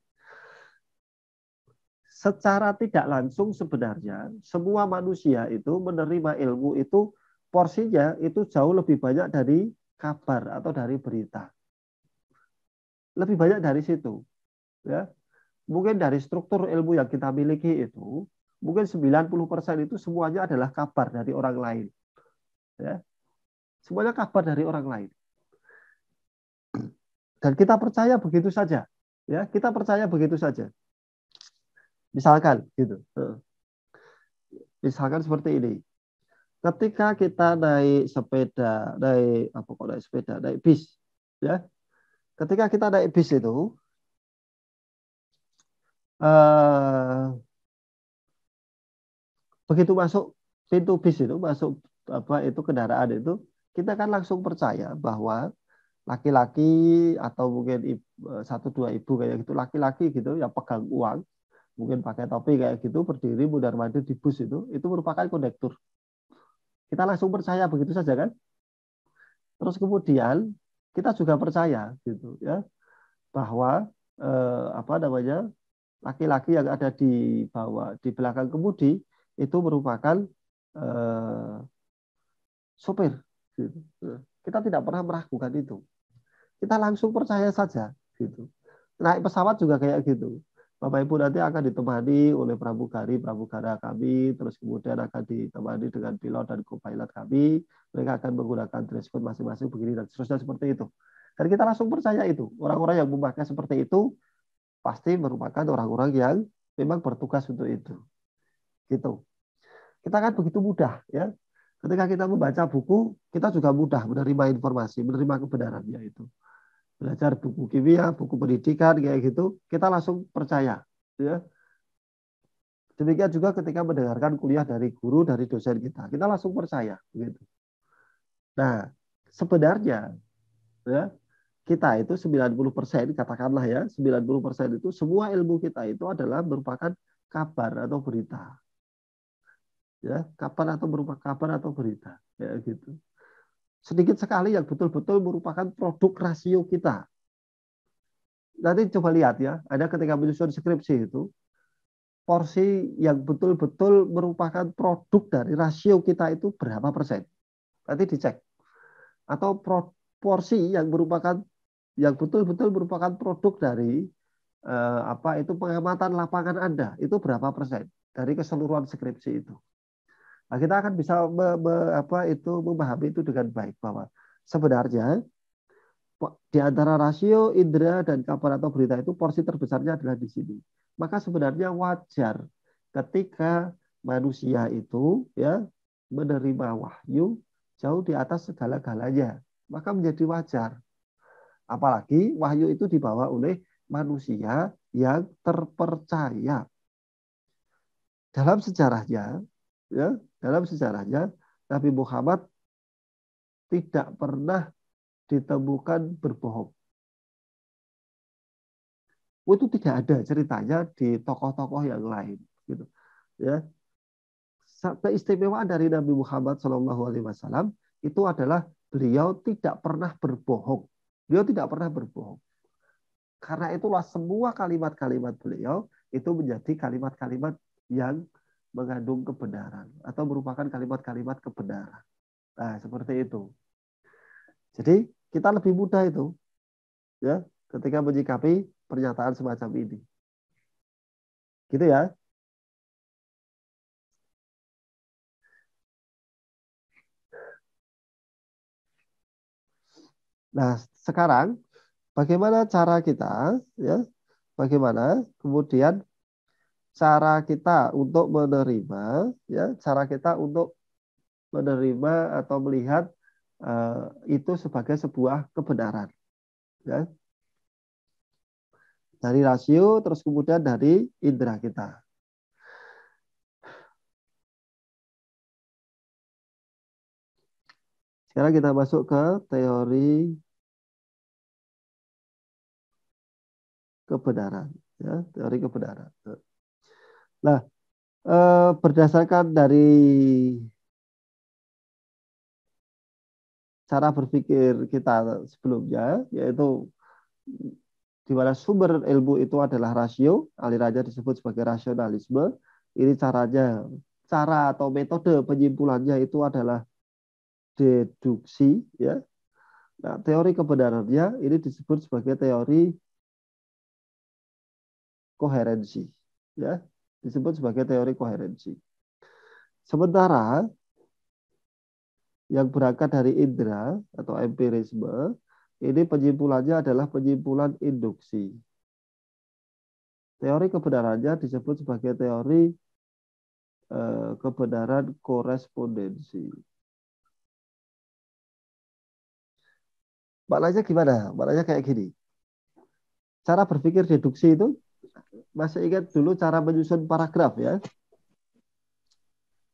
Secara tidak langsung sebenarnya semua manusia itu menerima ilmu itu porsinya itu jauh lebih banyak dari kabar atau dari berita. Lebih banyak dari situ, ya. Mungkin dari struktur ilmu yang kita miliki itu mungkin 90% itu semuanya adalah kabar dari orang lain. Ya. Semuanya kabar dari orang lain. Dan kita percaya begitu saja. Ya, kita percaya begitu saja. Misalkan gitu. Misalkan seperti ini. Ketika kita naik sepeda, naik bis, ya. Ketika kita naik bis itu begitu masuk pintu bis itu, masuk apa itu kendaraan itu, kita kan langsung percaya bahwa laki-laki atau mungkin satu dua ibu kayak gitu, laki-laki gitu yang pegang uang, mungkin pakai topi kayak gitu, berdiri mundar mandir di bus itu merupakan kondektur. Kita langsung percaya begitu saja kan? Terus kemudian kita juga percaya gitu ya bahwa apa namanya laki-laki yang ada di bawah di belakang kemudi itu merupakan eh, sopir. Gitu. Kita tidak pernah meragukan itu. Kita langsung percaya saja. Gitu. Naik pesawat juga kayak gitu. Bapak Ibu nanti akan ditemani oleh pramugara kami, terus kemudian akan ditemani dengan pilot dan co-pilot kami. Mereka akan menggunakan dress code masing-masing begini dan seterusnya seperti itu. Dan kita langsung percaya itu. Orang-orang yang memakai seperti itu pasti merupakan orang-orang yang memang bertugas untuk itu. Gitu. Kita kan begitu mudah ya. Ketika kita membaca buku, kita juga mudah menerima informasi, menerima kebenarannya itu. Belajar buku kimia, buku pendidikan kayak gitu, kita langsung percaya. Ya. Demikian juga ketika mendengarkan kuliah dari guru, dari dosen kita langsung percaya. Gitu. Nah, sebenarnya ya, kita itu 90%, katakanlah ya, 90% itu semua ilmu kita itu adalah merupakan kabar atau berita. Ya, kabar atau berupa kabar atau berita. Ya, gitu. Sedikit sekali yang betul-betul merupakan produk rasio kita. Nanti coba lihat ya, ada ketika menyusun skripsi itu, porsi yang betul-betul merupakan produk dari rasio kita itu berapa persen. Nanti dicek. Atau porsi yang merupakan yang betul-betul merupakan produk dari apa itu pengamatan lapangan Anda itu berapa persen dari keseluruhan skripsi itu. Nah, kita akan bisa memahami itu dengan baik bahwa sebenarnya di antara rasio indera dan kabar atau berita itu porsi terbesarnya adalah di sini. Maka sebenarnya wajar ketika manusia itu ya menerima wahyu jauh di atas segala-galanya. Maka menjadi wajar. Apalagi wahyu itu dibawa oleh manusia yang terpercaya. Dalam sejarahnya, ya, dalam sejarahnya Nabi Muhammad tidak pernah ditemukan berbohong. Itu tidak ada ceritanya di tokoh-tokoh yang lain. Gitu. Ya. Keistimewaan dari Nabi Muhammad SAW itu adalah beliau tidak pernah berbohong. Beliau tidak pernah berbohong. Karena itulah semua kalimat-kalimat beliau itu menjadi kalimat-kalimat yang mengandung kebenaran atau merupakan kalimat-kalimat kebenaran. Nah, seperti itu. Jadi kita lebih mudah itu ya ketika menyikapi pernyataan semacam ini. Gitu ya. Nah, sekarang bagaimana cara kita ya? Bagaimana kemudian cara kita untuk menerima, ya, cara kita untuk menerima atau melihat itu sebagai sebuah kebenaran, ya. Dari rasio, terus kemudian dari indera kita. Sekarang kita masuk ke teori kebenaran, ya, teori kebenaran. Nah, berdasarkan dari cara berpikir kita sebelumnya, yaitu di mana sumber ilmu itu adalah rasio, alirannya disebut sebagai rasionalisme. Ini caranya, cara atau metode penyimpulannya itu adalah deduksi, ya. Nah, teori kebenarannya ini disebut sebagai teori koherensi, ya, disebut sebagai teori koherensi. Sementara yang berangkat dari indera atau empirisme, ini penyimpulannya adalah penyimpulan induksi. Teori kebenarannya disebut sebagai teori kebenaran korespondensi. Maknanya gimana? Maknanya kayak gini. Cara berpikir deduksi itu, masih ingat dulu cara menyusun paragraf, ya?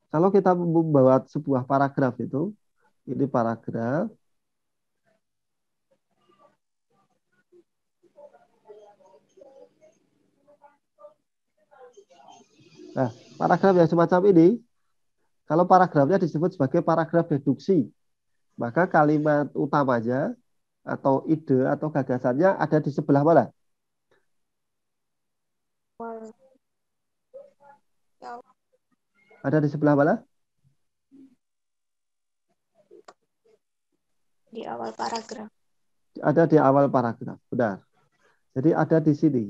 Kalau kita membawa sebuah paragraf itu, ini paragraf. Nah, paragraf yang semacam ini, kalau paragrafnya disebut sebagai paragraf deduksi, maka kalimat utamanya atau ide atau gagasannya ada di sebelah mana? Ada di sebelah mana? Di awal paragraf. Ada di awal paragraf, benar. Jadi ada di sini.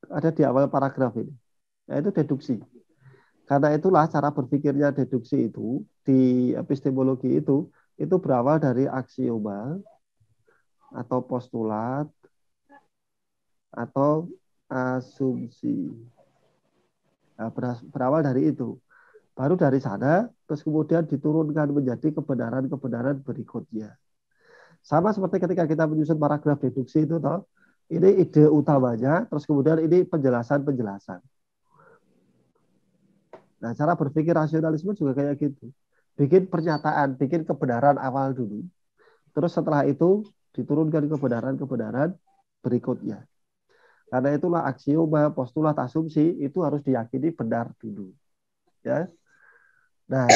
Ada di awal paragraf ini. Yaitu deduksi. Karena itulah cara berpikirnya deduksi itu di epistemologi itu berawal dari aksioma atau postulat atau asumsi. Nah, berawal dari itu. Baru dari sana, terus kemudian diturunkan menjadi kebenaran-kebenaran berikutnya. Sama seperti ketika kita menyusun paragraf deduksi itu, toh, ini ide utamanya, terus kemudian ini penjelasan-penjelasan. Nah, cara berpikir rasionalisme juga kayak gitu. Bikin pernyataan, bikin kebenaran awal dulu. Terus setelah itu diturunkan kebenaran-kebenaran berikutnya. Karena itulah aksioma, postulat, asumsi itu harus diyakini benar dulu. Ya. Nah,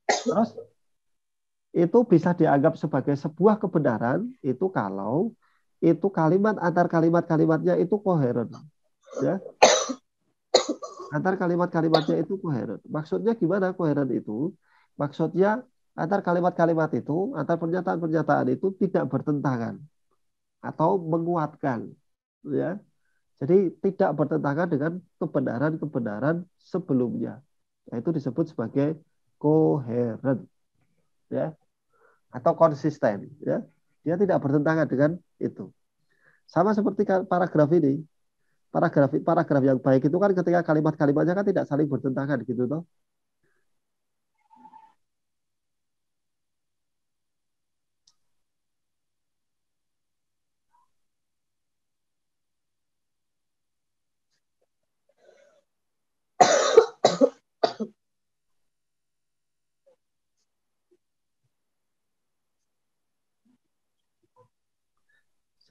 terus itu bisa dianggap sebagai sebuah kebenaran itu kalau itu kalimat antar kalimat-kalimatnya itu koheren. Ya. Antar kalimat-kalimatnya itu koheren. Maksudnya gimana koheren itu? Maksudnya antar kalimat-kalimat itu, antar pernyataan-pernyataan itu tidak bertentangan atau menguatkan, ya. Jadi tidak bertentangan dengan kebenaran-kebenaran sebelumnya. Nah, itu disebut sebagai koheren, ya, atau konsisten, ya. Dia tidak bertentangan dengan itu. Sama seperti paragraf ini. Paragraf yang baik itu kan ketika kalimat-kalimatnya kan tidak saling bertentangan gitu toh.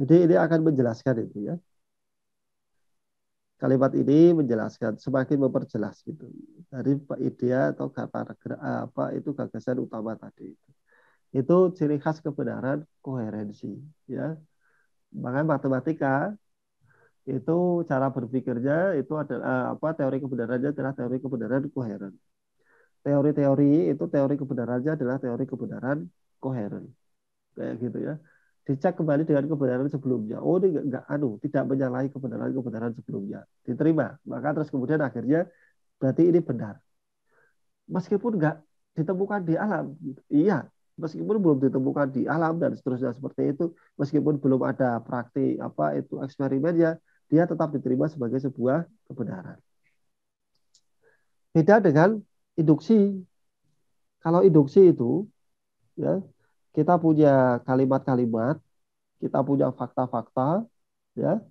Jadi ini akan menjelaskan itu, ya. Kalimat ini menjelaskan, semakin memperjelas gitu dari ide atau paragraf apa itu gagasan utama tadi. Itu ciri khas kebenaran koherensi, ya. Makanya matematika itu cara berpikirnya itu adalah apa, teori kebenarannya adalah teori kebenaran koheren. Teori-teori itu teori kebenarannya adalah teori kebenaran koheren. Kayak gitu, ya. Dicek kembali dengan kebenaran sebelumnya. Oh, ini enggak tidak menyalahi kebenaran-kebenaran sebelumnya. Diterima. Maka terus kemudian akhirnya berarti ini benar. Meskipun enggak ditemukan di alam. Iya, meskipun belum ditemukan di alam dan seterusnya seperti itu, meskipun belum ada praktik apa itu eksperimennya, dia tetap diterima sebagai sebuah kebenaran. Beda dengan induksi. Kalau induksi itu, ya, kita punya kalimat-kalimat, kita punya fakta-fakta, ya,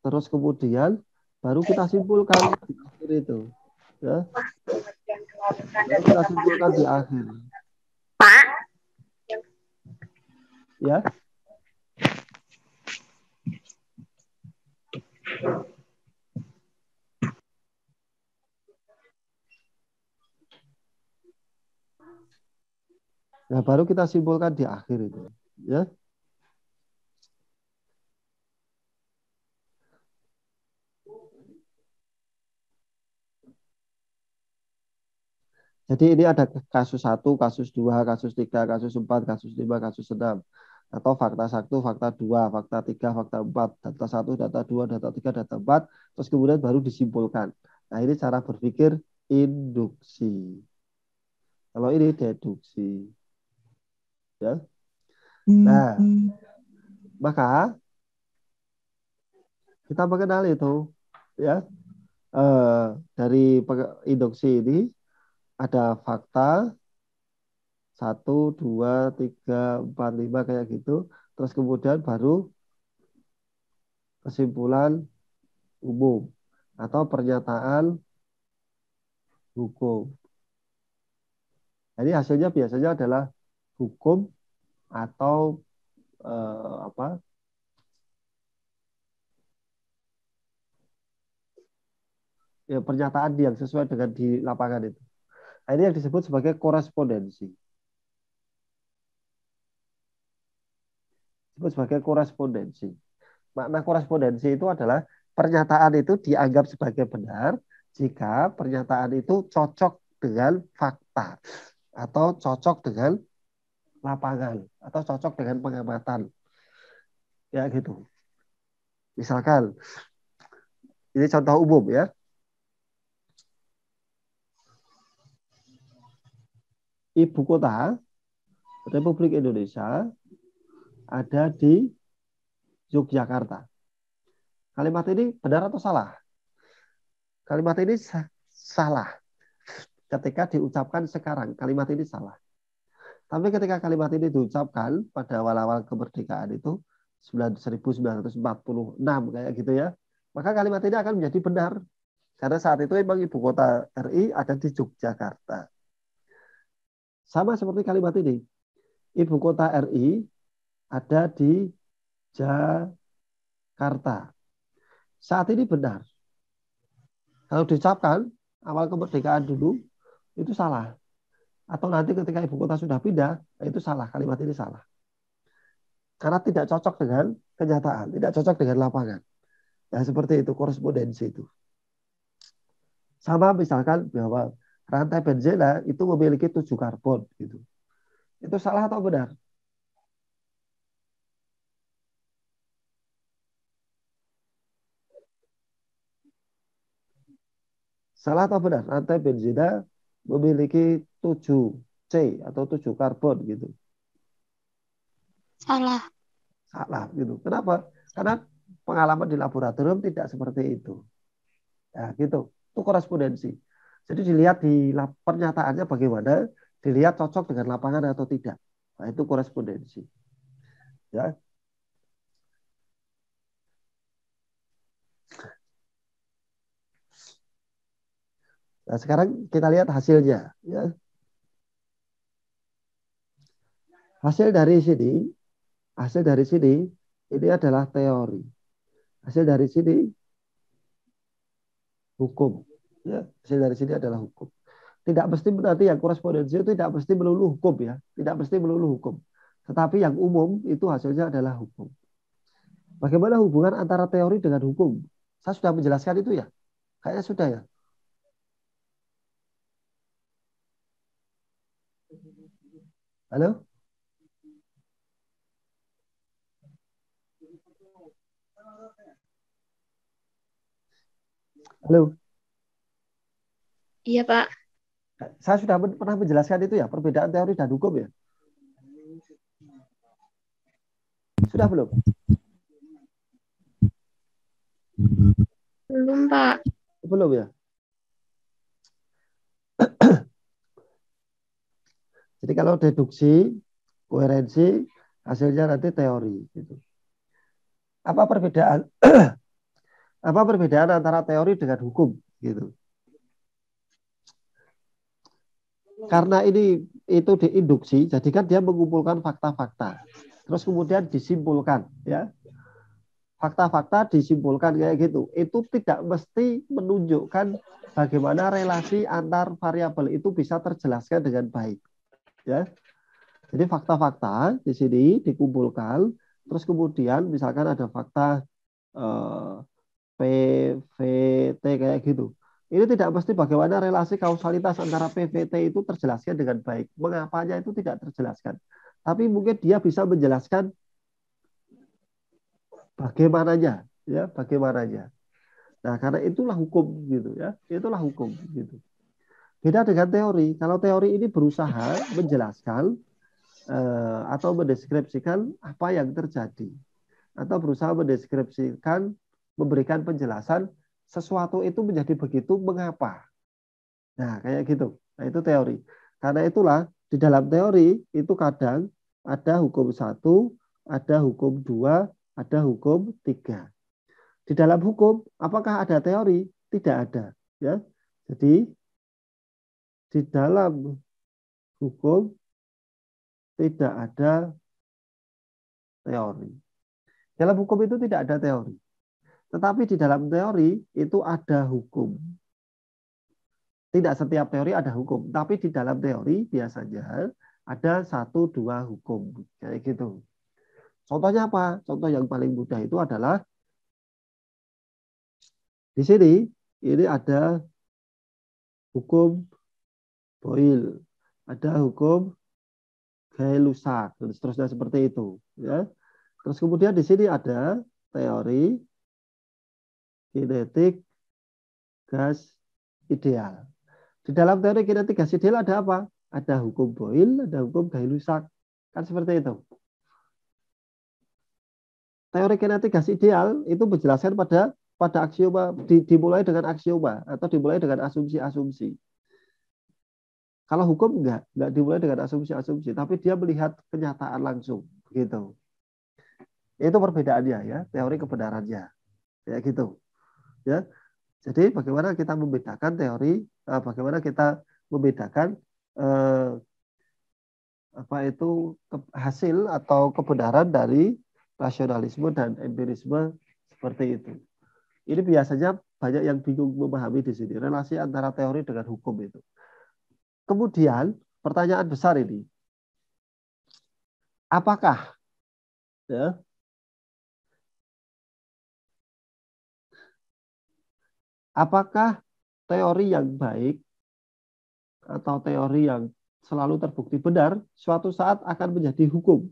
terus kemudian baru kita simpulkan di akhir itu, ya, baru kita simpulkan di akhir, ya. Nah, baru kita simpulkan di akhir itu, ya. Jadi ini ada kasus 1, kasus 2, kasus 3, kasus 4, kasus 5, kasus 6. Atau fakta 1, fakta 2, fakta 3, fakta 4, data 1, data 2, data 3, data 4, terus kemudian baru disimpulkan. Nah, ini cara berpikir induksi. Kalau ini deduksi. Ya. Nah, maka kita mengenal itu, ya. Dari induksi ini ada fakta 1, 2, 3, 4, 5 kayak gitu. Terus kemudian baru kesimpulan umum atau pernyataan hukum. Jadi hasilnya biasanya adalah hukum atau apa? Ya, pernyataan yang sesuai dengan di lapangan itu. Nah, ini yang disebut sebagai korespondensi. Disebut sebagai korespondensi. Makna korespondensi itu adalah pernyataan itu dianggap sebagai benar jika pernyataan itu cocok dengan fakta atau cocok dengan lapangan atau cocok dengan pengamatan. Ya gitu. Misalkan ini contoh umum ya. Ibu kota Republik Indonesia ada di Yogyakarta. Kalimat ini benar atau salah? Kalimat ini salah. Ketika diucapkan sekarang, kalimat ini salah. Tapi ketika kalimat ini diucapkan pada awal-awal kemerdekaan itu 1946 kayak gitu ya, maka kalimat ini akan menjadi benar. Karena saat itu memang ibu kota RI ada di Yogyakarta. Sama seperti kalimat ini. Ibu kota RI ada di Jakarta. Saat ini benar. Kalau diucapkan awal kemerdekaan dulu, itu salah. Atau nanti ketika ibu kota sudah pindah, itu salah. Kalimat ini salah. Karena tidak cocok dengan kenyataan, tidak cocok dengan lapangan. Ya seperti itu korespondensi itu. Sama misalkan bahwa rantai benzena itu memiliki 7 karbon gitu. Itu salah atau benar? Salah atau benar? Rantai benzena memiliki 7 C atau 7 karbon gitu. Salah. Salah gitu. Kenapa? Karena pengalaman di laboratorium tidak seperti itu. Ya gitu. Itu korespondensi. Jadi dilihat di pernyataannya bagaimana, dilihat cocok dengan lapangan atau tidak. Nah, itu korespondensi. Ya. Nah, sekarang kita lihat hasilnya. Ya. Hasil dari sini ini adalah teori. Hasil dari sini hukum. Ya, hasil dari sini adalah hukum. Tidak mesti berarti yang korespondensi itu tidak mesti melulu hukum ya, tidak mesti melulu hukum. Tetapi yang umum itu hasilnya adalah hukum. Bagaimana hubungan antara teori dengan hukum? Saya sudah menjelaskan itu ya. Kayaknya sudah ya. Halo? Halo? Iya, Pak. Saya sudah pernah menjelaskan itu ya, perbedaan teori dan hukum ya. Sudah belum? Belum, Pak. Belum ya? Jadi kalau deduksi, koherensi, hasilnya nanti teori. Gitu. Apa perbedaan? Apa perbedaan antara teori dengan hukum? Gitu. Karena ini itu diinduksi, jadi kan dia mengumpulkan fakta-fakta, terus kemudian disimpulkan, ya. Fakta-fakta disimpulkan kayak gitu. Itu tidak mesti menunjukkan bagaimana relasi antar variabel itu bisa terjelaskan dengan baik, ya. Jadi fakta-fakta di sini dikumpulkan, terus kemudian misalkan ada fakta eh, P, V, T kayak gitu. Ini tidak pasti bagaimana relasi kausalitas antara P, V, T itu terjelaskan dengan baik. Mengapanya itu tidak terjelaskan. Tapi mungkin dia bisa menjelaskan bagaimananya, ya, bagaimananya. Nah, karena itulah hukum gitu ya. Itulah hukum gitu. Beda dengan teori. Kalau teori ini berusaha menjelaskan atau mendeskripsikan apa yang terjadi atau berusaha mendeskripsikan memberikan penjelasan sesuatu itu menjadi begitu mengapa. Nah, kayak gitu. Nah, itu teori. Karena itulah di dalam teori itu kadang ada hukum satu, ada hukum dua, ada hukum tiga. Di dalam hukum, apakah ada teori? Tidak ada. Ya, jadi di dalam hukum tidak ada teori. Dalam hukum itu tidak ada teori. Tetapi di dalam teori itu ada hukum. Tidak setiap teori ada hukum, tapi di dalam teori biasanya ada satu dua hukum kayak gitu. Contohnya apa? Contoh yang paling mudah itu adalah di sini ini ada hukum Boyle, ada hukum Gay-Lussac dan seterusnya seperti itu. Ya. Terus kemudian di sini ada teori kinetik gas ideal. Di dalam teori kinetik gas ideal ada apa? Ada hukum Boyle, ada hukum Gay-Lussac. Kan seperti itu. Teori kinetik gas ideal itu menjelaskan pada aksioma dimulai dengan aksioma atau dimulai dengan asumsi-asumsi. Kalau hukum enggak dimulai dengan asumsi-asumsi, tapi dia melihat kenyataan langsung, gitu. Itu perbedaannya ya, teori kebenarannya, kayak gitu. Ya, jadi bagaimana kita membedakan teori, bagaimana kita membedakan apa itu hasil atau kebenaran dari rasionalisme dan empirisme seperti itu. Ini biasanya banyak yang bingung memahami di sini relasi antara teori dengan hukum itu. Kemudian pertanyaan besar ini, apakah ya, apakah teori yang baik atau teori yang selalu terbukti benar suatu saat akan menjadi hukum?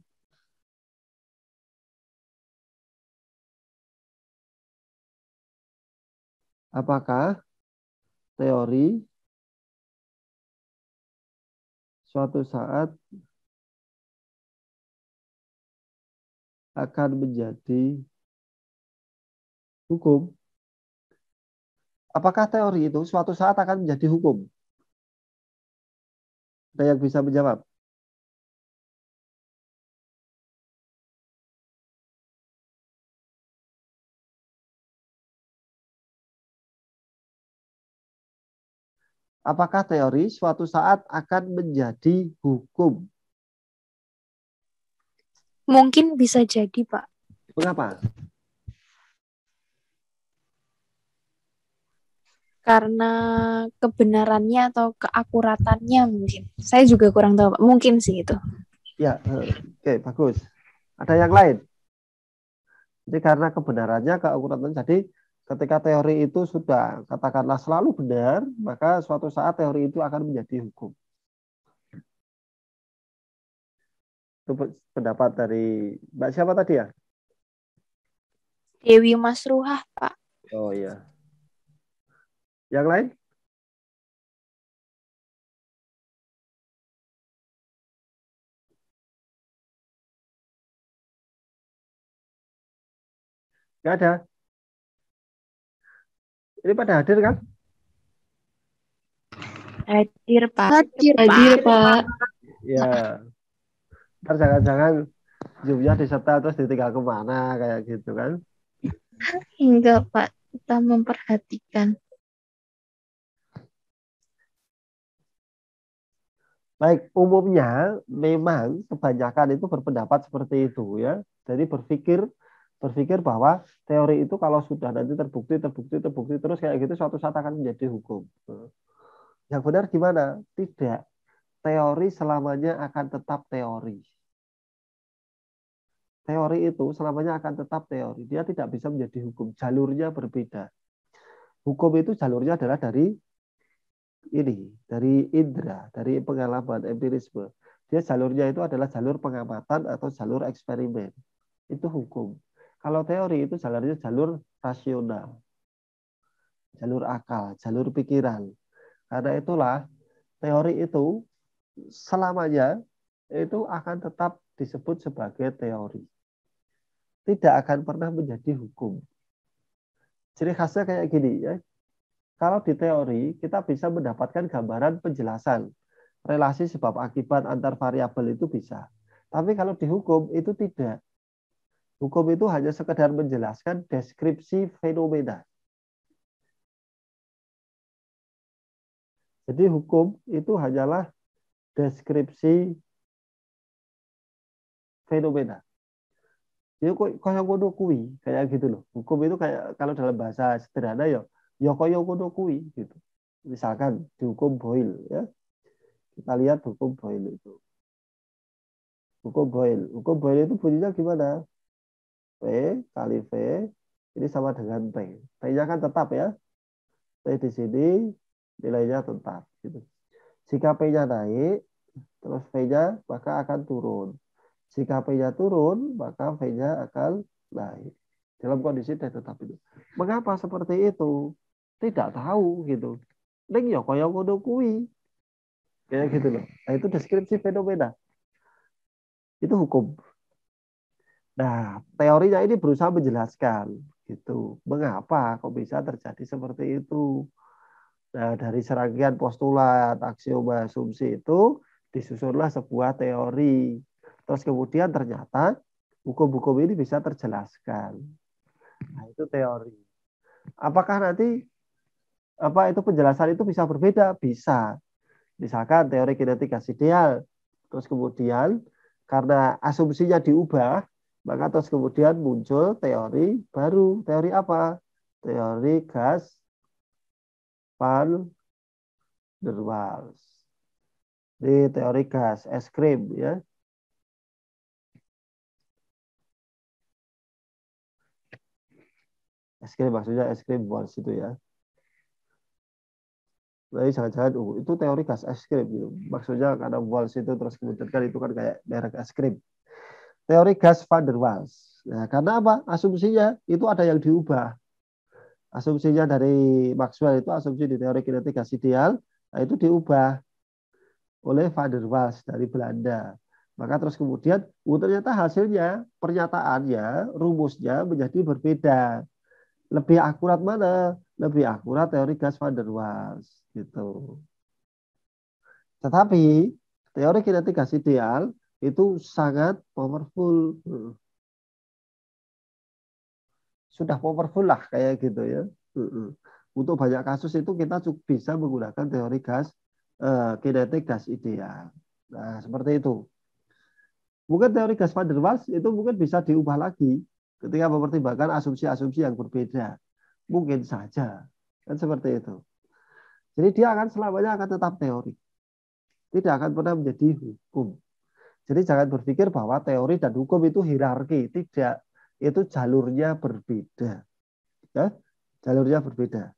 Apakah teori suatu saat akan menjadi hukum? Apakah teori itu suatu saat akan menjadi hukum? Ada yang bisa menjawab? Apakah teori suatu saat akan menjadi hukum? Mungkin bisa jadi, Pak. Mengapa? Karena kebenarannya atau keakuratannya mungkin. Saya juga kurang tahu, Pak. Mungkin sih itu. Ya, oke, bagus. Ada yang lain? Jadi karena kebenarannya, keakuratan. Jadi ketika teori itu sudah katakanlah selalu benar, maka suatu saat teori itu akan menjadi hukum. Itu pendapat dari Mbak siapa tadi ya? Dewi Masruhah, Pak. Oh iya. Yang lain? Nggak ada. Ini pada hadir kan? Hadir, Pak. Hadir, Hadir, Pak. Pak. Ya. Ntar jangan-jangan Zoom-nya disetel terus ditinggal kemana kayak gitu kan? Enggak, Pak. Kita memperhatikan. Baik, umumnya memang kebanyakan itu berpendapat seperti itu ya. Jadi berpikir bahwa teori itu kalau sudah nanti terbukti terus kayak gitu suatu saat akan menjadi hukum. Yang benar gimana? Tidak. Teori selamanya akan tetap teori. Teori itu selamanya akan tetap teori. Dia tidak bisa menjadi hukum. Jalurnya berbeda. Hukum itu jalurnya adalah dari indera, dari pengalaman, empirisme. Dia jalurnya itu adalah jalur pengamatan atau jalur eksperimen. Itu hukum. Kalau teori itu jalurnya jalur rasional, jalur akal, jalur pikiran. Karena itulah teori itu selamanya itu akan tetap disebut sebagai teori. Tidak akan pernah menjadi hukum. Ciri khasnya kayak gini ya. Kalau di teori kita bisa mendapatkan gambaran penjelasan relasi sebab akibat antar variabel itu bisa. Tapi kalau di hukum itu tidak. Hukum itu hanya sekedar menjelaskan deskripsi fenomena. Jadi hukum itu hanyalah deskripsi fenomena. Jadi kaya ngono kuwi, kayak gitu loh. Hukum itu kayak kalau dalam bahasa sederhana ya kaya ngono kuwi gitu. Misalkan di hukum Boyle ya. Kita lihat hukum Boyle itu. Hukum Boyle itu bunyinya gimana? P kali V ini sama dengan T. T-nya kan tetap ya. T di sini nilainya tetap. Gitu. Jika P-nya naik, terus V-nya maka akan turun. Jika P-nya turun, maka V-nya akan naik. Dalam kondisi T tetap itu. Mengapa seperti itu? Tidak tahu gitu. Ning ya kaya ngono kuwi. Kayak gitu loh. Nah, itu deskripsi fenomena. Itu hukum. Nah, teorinya ini berusaha menjelaskan gitu. Mengapa kok bisa terjadi seperti itu? Nah, dari serangkaian postulat, aksioma, asumsi itu disusunlah sebuah teori. Terus kemudian ternyata hukum-hukum ini bisa terjelaskan. Nah, itu teori. Apakah nanti itu penjelasan itu bisa berbeda? Bisa. Misalkan teori kinetik gas ideal. Terus kemudian karena asumsinya diubah, maka terus kemudian muncul teori baru. Teori apa? Teori gas van der Waals. Ini teori gas es krim ya. Es krim maksudnya es krim Waals itu ya. Nah, jangan-jangan itu teori gas es krim gitu. Maksudnya karena Waals itu terus kemudian kan itu kan kayak merek es krim. Teori gas van der Waals. Nah, karena apa? Asumsinya itu ada yang diubah. Asumsinya dari Maxwell itu asumsi di teori kinetik gas ideal, nah itu diubah oleh Van der Waals dari Belanda. Maka terus kemudian, ternyata hasilnya, pernyataannya, rumusnya menjadi berbeda. Lebih akurat mana? Lebih akurat teori gas Van der Waals. Gitu. Tetapi teori kinetik gas ideal itu sangat powerful. Sudah powerful lah kayak gitu ya. Untuk banyak kasus itu kita bisa menggunakan teori gas kinetik gas ideal. Nah, seperti itu. Mungkin teori gas van der Waals itu mungkin bisa diubah lagi ketika mempertimbangkan asumsi-asumsi yang berbeda. Mungkin saja. Kan seperti itu. Jadi dia akan selamanya akan tetap teori. Tidak akan pernah menjadi hukum. Jadi jangan berpikir bahwa teori dan hukum itu hierarki. Tidak. Itu jalurnya berbeda. Ya? Jalurnya berbeda.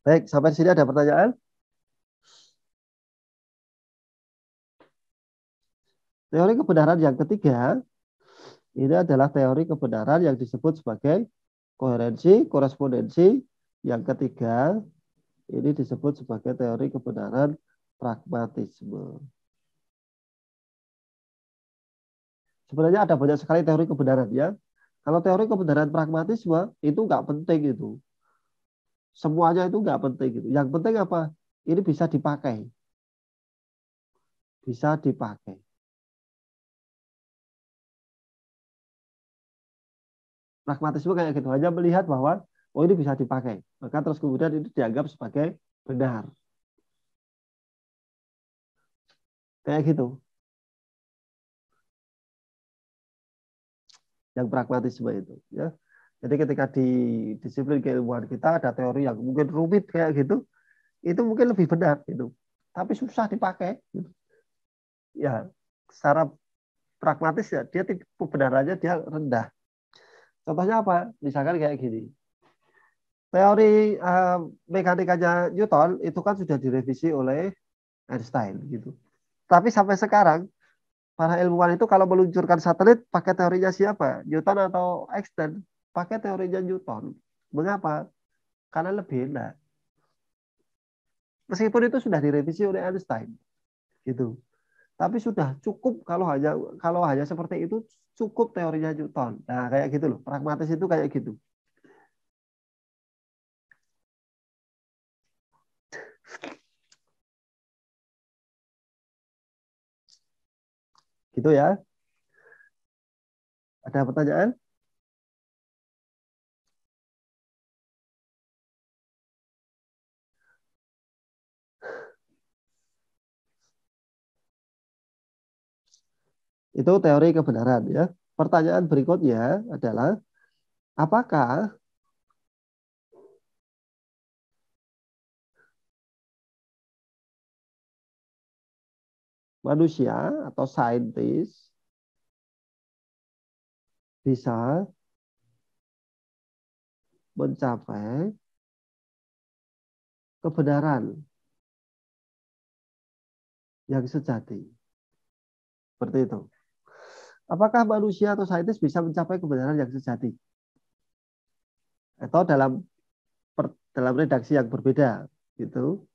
Baik, sampai sini ada pertanyaan? Teori kebenaran yang ketiga, ini adalah teori kebenaran yang disebut sebagai koherensi, korespondensi. Yang ketiga, ini disebut sebagai teori kebenaran pragmatisme. Sebenarnya ada banyak sekali teori kebenaran ya. Kalau teori kebenaran pragmatisme itu nggak penting itu. Semuanya itu nggak penting gitu. Yang penting apa? Ini bisa dipakai. Bisa dipakai. Pragmatisme kayak gitu. Hanya melihat bahwa oh ini bisa dipakai. Maka terus kemudian ini dianggap sebagai benar. Kayak gitu. Yang pragmatisme itu. Ya. Jadi ketika di disiplin keilmuan kita ada teori yang mungkin rumit kayak gitu, itu mungkin lebih benar gitu. Tapi susah dipakai. Gitu. Ya, secara pragmatis ya dia kebenarannya dia rendah. Contohnya apa? Misalkan kayak gini. Teori mekanikanya Newton itu kan sudah direvisi oleh Einstein gitu. Tapi sampai sekarang para ilmuwan itu kalau meluncurkan satelit pakai teorinya siapa? Newton atau Einstein? Pakai teorinya Newton. Mengapa? Karena lebih enak. Meskipun itu sudah direvisi oleh Einstein, gitu. Tapi sudah cukup kalau hanya seperti itu cukup teorinya Newton. Nah, kayak gitu loh. Pragmatis itu kayak gitu. Gitu ya. Ada pertanyaan? Itu teori kebenaran ya. Pertanyaan berikutnya adalah apakah manusia atau saintis bisa mencapai kebenaran yang sejati? Seperti itu. Apakah manusia atau saintis bisa mencapai kebenaran yang sejati? Atau dalam redaksi yang berbeda gitu.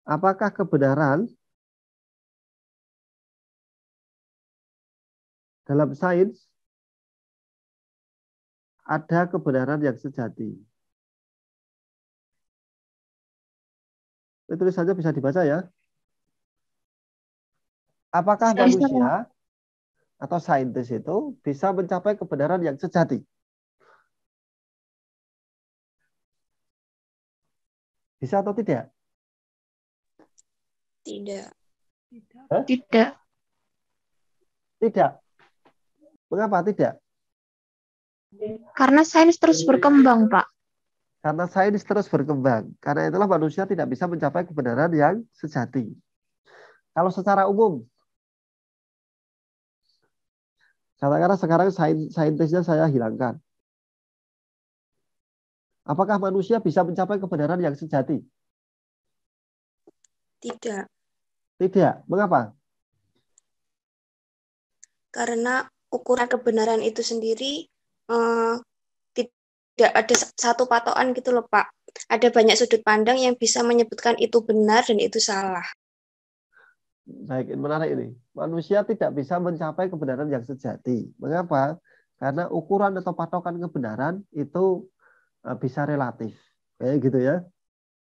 Apakah kebenaran dalam sains ada kebenaran yang sejati? Ini tulisannya bisa dibaca ya. Apakah Bisa, manusia Pak. atau saintis itu bisa mencapai kebenaran yang sejati? Bisa atau tidak? Tidak. Hah? Tidak. Tidak. Mengapa tidak? Karena sains terus berkembang, Pak. Karena sains terus berkembang. Karena itulah manusia tidak bisa mencapai kebenaran yang sejati. Kalau secara umum, katakanlah sekarang saintisnya saya hilangkan. Apakah manusia bisa mencapai kebenaran yang sejati? Tidak. Tidak. Mengapa? Karena ukuran kebenaran itu sendiri eh, tidak ada satu patokan gitu loh, Pak. Ada banyak sudut pandang yang bisa menyebutkan itu benar dan itu salah. Baik, menarik ini. Manusia tidak bisa mencapai kebenaran yang sejati. Mengapa? Karena ukuran atau patokan kebenaran itu bisa relatif. Kayak gitu ya.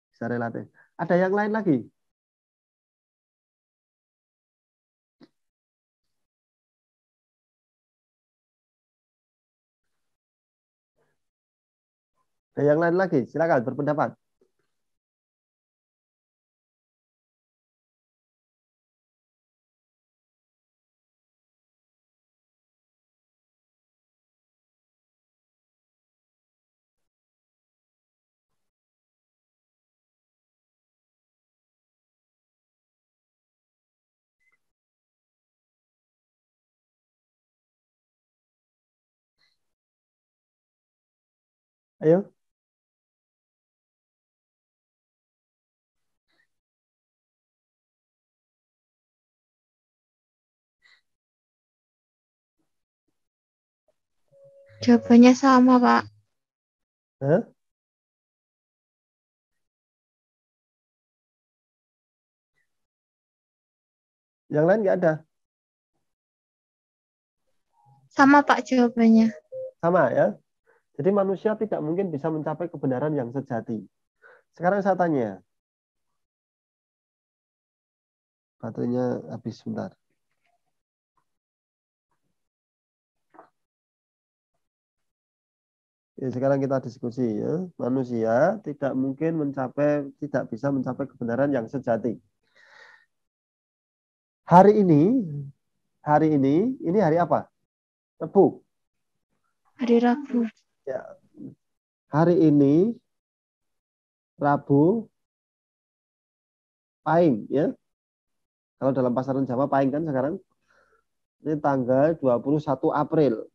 Bisa relatif. Ada yang lain lagi? Ada yang lain lagi? Silakan berpendapat. Ayo. Jawabannya sama, Pak. Hah? Yang lain nggak ada. Sama Pak jawabannya. Sama ya. Jadi manusia tidak mungkin bisa mencapai kebenaran yang sejati. Sekarang saya tanya, baterainya habis sebentar. Ya, sekarang kita diskusi ya. Manusia tidak mungkin tidak bisa mencapai kebenaran yang sejati. Hari ini hari apa? Rabu. Hari Rabu. Ya, hari ini Rabu Pahing ya. Kalau dalam pasaran Jawa Pahing kan sekarang ini tanggal 21 April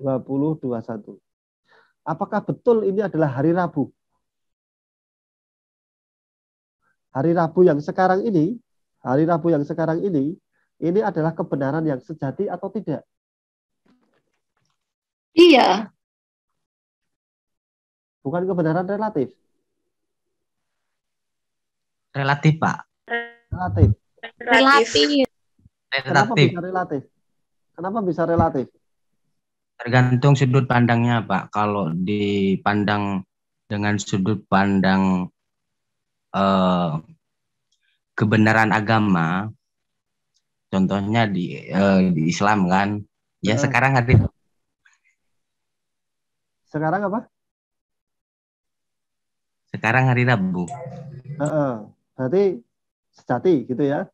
2021. Apakah betul ini adalah hari Rabu? Hari Rabu yang sekarang ini adalah kebenaran yang sejati atau tidak? Iya. Bukan kebenaran relatif. Relatif, Pak. Relatif. Relatif. Kenapa Relatif. bisa relatif? Kenapa bisa relatif? Tergantung sudut pandangnya, Pak. Kalau dipandang dengan sudut pandang kebenaran agama, contohnya di Islam kan, ya sekarang Sekarang apa? Sekarang hari Rabu. Berarti sejati gitu ya?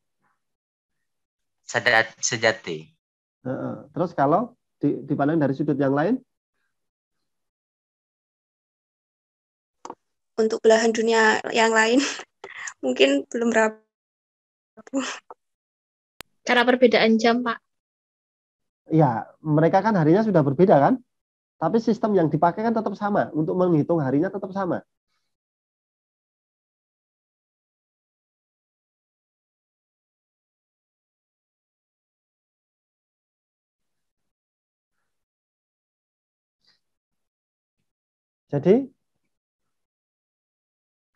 Sejati. Terus kalau dipandang dari sudut yang lain? Untuk belahan dunia yang lain mungkin belum Rabu. Karena perbedaan jam, Pak. Ya, mereka kan harinya sudah berbeda kan? Tapi sistem yang dipakai kan tetap sama. Untuk menghitung harinya tetap sama. Jadi,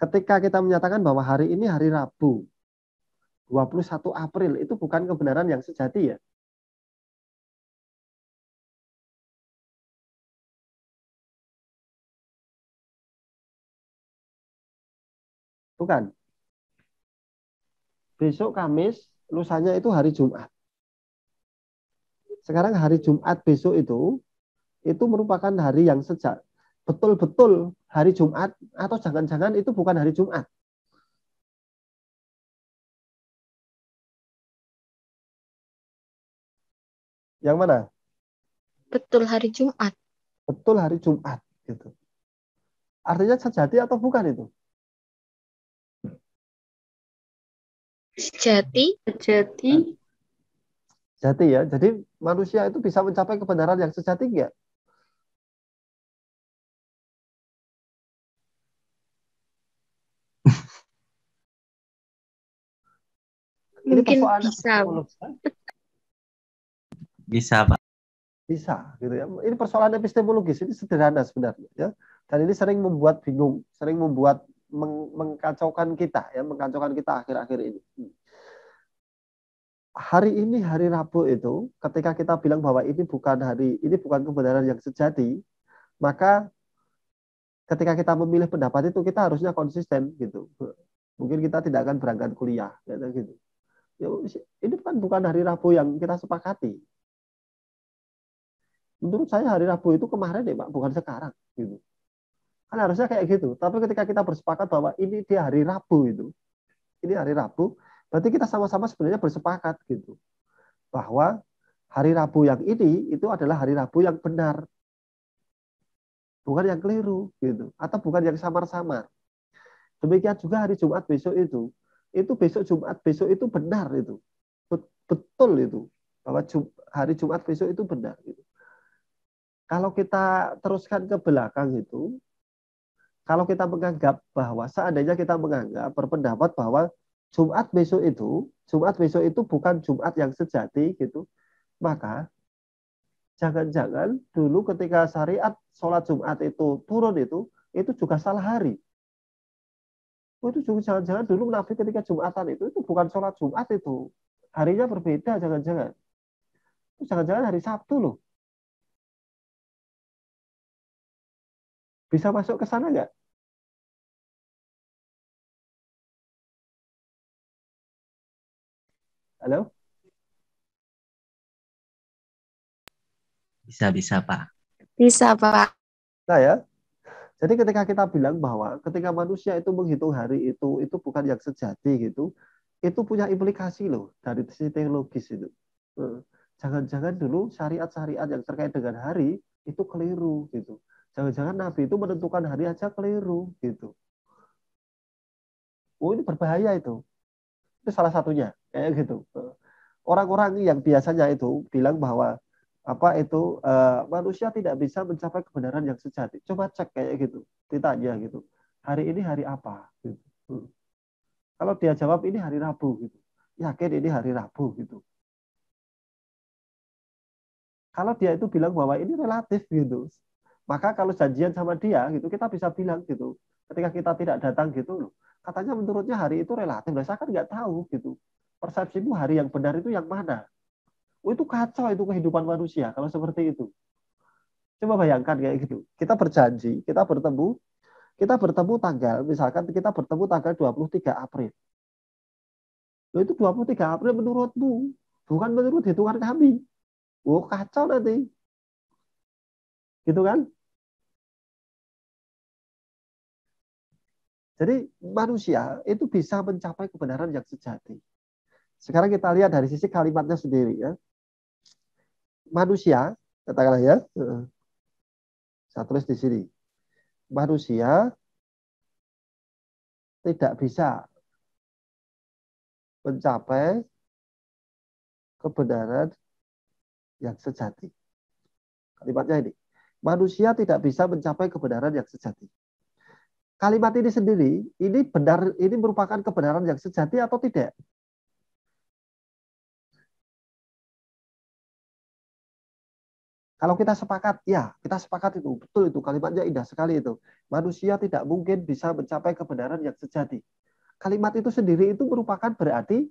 ketika kita menyatakan bahwa hari ini hari Rabu, 21 April, itu bukan kebenaran yang sejati ya? Bukan. Besok Kamis, lusanya itu hari Jumat. Sekarang hari Jumat besok itu merupakan hari yang betul-betul hari Jumat, atau jangan-jangan itu bukan hari Jumat. Yang mana? Betul hari Jumat. Betul hari Jumat gitu. Artinya sejati atau bukan itu? Sejati. Sejati ya. Jadi manusia itu bisa mencapai kebenaran yang sejati enggak? Mungkin bisa. Bisa, Pak. Bisa gitu ya. Ini persoalan epistemologis, ini sederhana sebenarnya ya. Dan ini sering membuat bingung, sering membuat mengkacaukan kita ya, mengkacaukan kita akhir-akhir ini. Hari ini hari Rabu itu, ketika kita bilang bahwa ini bukan kebenaran yang sejati, maka ketika kita memilih pendapat itu kita harusnya konsisten gitu. Mungkin kita tidak akan berangkat kuliah gitu. Ya, ini kan bukan hari Rabu yang kita sepakati. Menurut saya hari Rabu itu kemarin ya Pak, bukan sekarang gitu. Kan harusnya kayak gitu. Tapi ketika kita bersepakat bahwa ini dia hari Rabu ini hari Rabu, berarti kita sama-sama sebenarnya bersepakat gitu. Bahwa hari Rabu yang ini itu adalah hari Rabu yang benar. Bukan yang keliru gitu, atau bukan yang samar-samar. Demikian juga hari Jumat besok itu besok Jumat besok itu benar itu. Betul itu. Bahwa hari Jumat besok itu benar gitu. Kalau kita teruskan ke belakang itu, kalau kita menganggap bahwa seandainya kita berpendapat bahwa Jumat besok itu bukan Jumat yang sejati gitu, maka jangan-jangan dulu ketika syariat sholat Jumat itu turun itu juga salah hari. Itu juga jangan-jangan dulu Nabi ketika Jumatan itu bukan sholat Jumat itu, harinya berbeda jangan-jangan. jangan-jangan hari Sabtu loh. Bisa masuk ke sana nggak? Halo? Bisa Pak. Bisa, Pak. Nah ya, jadi ketika kita bilang bahwa ketika manusia itu menghitung hari itu bukan yang sejati gitu, itu punya implikasi loh dari sisi teologis itu. Jangan-jangan dulu syariat-syariat yang terkait dengan hari itu keliru gitu. Jangan-jangan Nabi itu menentukan hari aja keliru gitu. Oh ini berbahaya itu. Itu salah satunya kayak gitu. Orang-orang yang biasanya itu bilang bahwa manusia tidak bisa mencapai kebenaran yang sejati. Coba cek kayak gitu, ditanya gitu. Hari ini hari apa? Gitu. Kalau dia jawab ini hari Rabu gitu, yakin ini hari Rabu gitu. Kalau dia itu bilang bahwa ini relatif gitu, maka kalau janjian sama dia gitu, kita bisa bilang gitu. Ketika kita tidak datang gitu loh, katanya menurutnya hari itu relatif. Nah, saya kan nggak tahu gitu. Persepsimu hari yang benar itu yang mana? Oh, itu kacau itu kehidupan manusia kalau seperti itu. Coba bayangkan kayak gitu. Kita berjanji, kita bertemu tanggal, misalkan kita bertemu tanggal 23 April. Loh, itu 23 April menurutmu, bukan menurut hitungan kami. Oh, kacau nanti. Gitu kan? Jadi manusia itu bisa mencapai kebenaran yang sejati. Sekarang kita lihat dari sisi kalimatnya sendiri ya. Manusia, katakanlah ya, saya tulis di sini. Manusia tidak bisa mencapai kebenaran yang sejati. Kalimatnya ini. Manusia tidak bisa mencapai kebenaran yang sejati. Kalimat ini sendiri, ini benar, ini merupakan kebenaran yang sejati atau tidak? Kalau kita sepakat, ya kita sepakat itu, betul itu kalimatnya indah sekali itu. Manusia tidak mungkin bisa mencapai kebenaran yang sejati. Kalimat itu sendiri itu merupakan berarti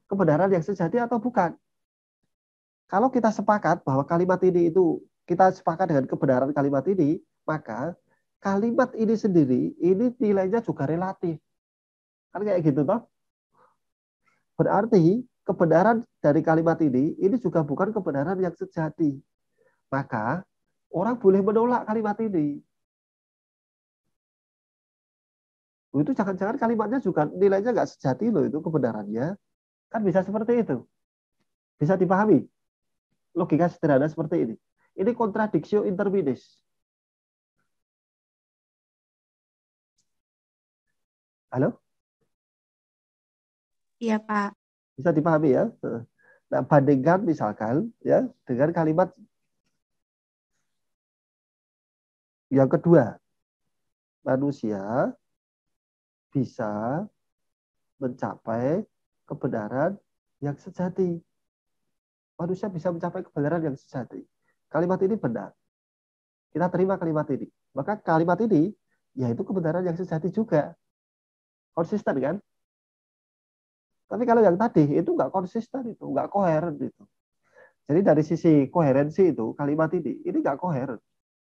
kebenaran yang sejati atau bukan? Kalau kita sepakat bahwa kalimat ini itu, kita sepakat dengan kebenaran kalimat ini, maka kalimat ini sendiri, ini nilainya juga relatif. Kan kayak gitu toh? Berarti kebenaran dari kalimat ini juga bukan kebenaran yang sejati. Maka orang boleh menolak kalimat ini. Itu jangan-jangan kalimatnya juga nilainya nggak sejati loh itu kebenarannya. Kan bisa seperti itu. Bisa dipahami? Logika sederhana seperti ini. Ini contradictio inter minus. Halo? Iya, Pak. Bisa dipahami ya? Nah, bandingkan misalkan ya dengan kalimat yang kedua. Manusia bisa mencapai kebenaran yang sejati. Manusia bisa mencapai kebenaran yang sejati. Kalimat ini benar. Kita terima kalimat ini. Maka kalimat ini, yaitu kebenaran yang sejati juga. Konsisten kan? Tapi kalau yang tadi, itu nggak konsisten, itu nggak koheren. Itu. Jadi dari sisi koherensi itu, kalimat ini nggak koheren.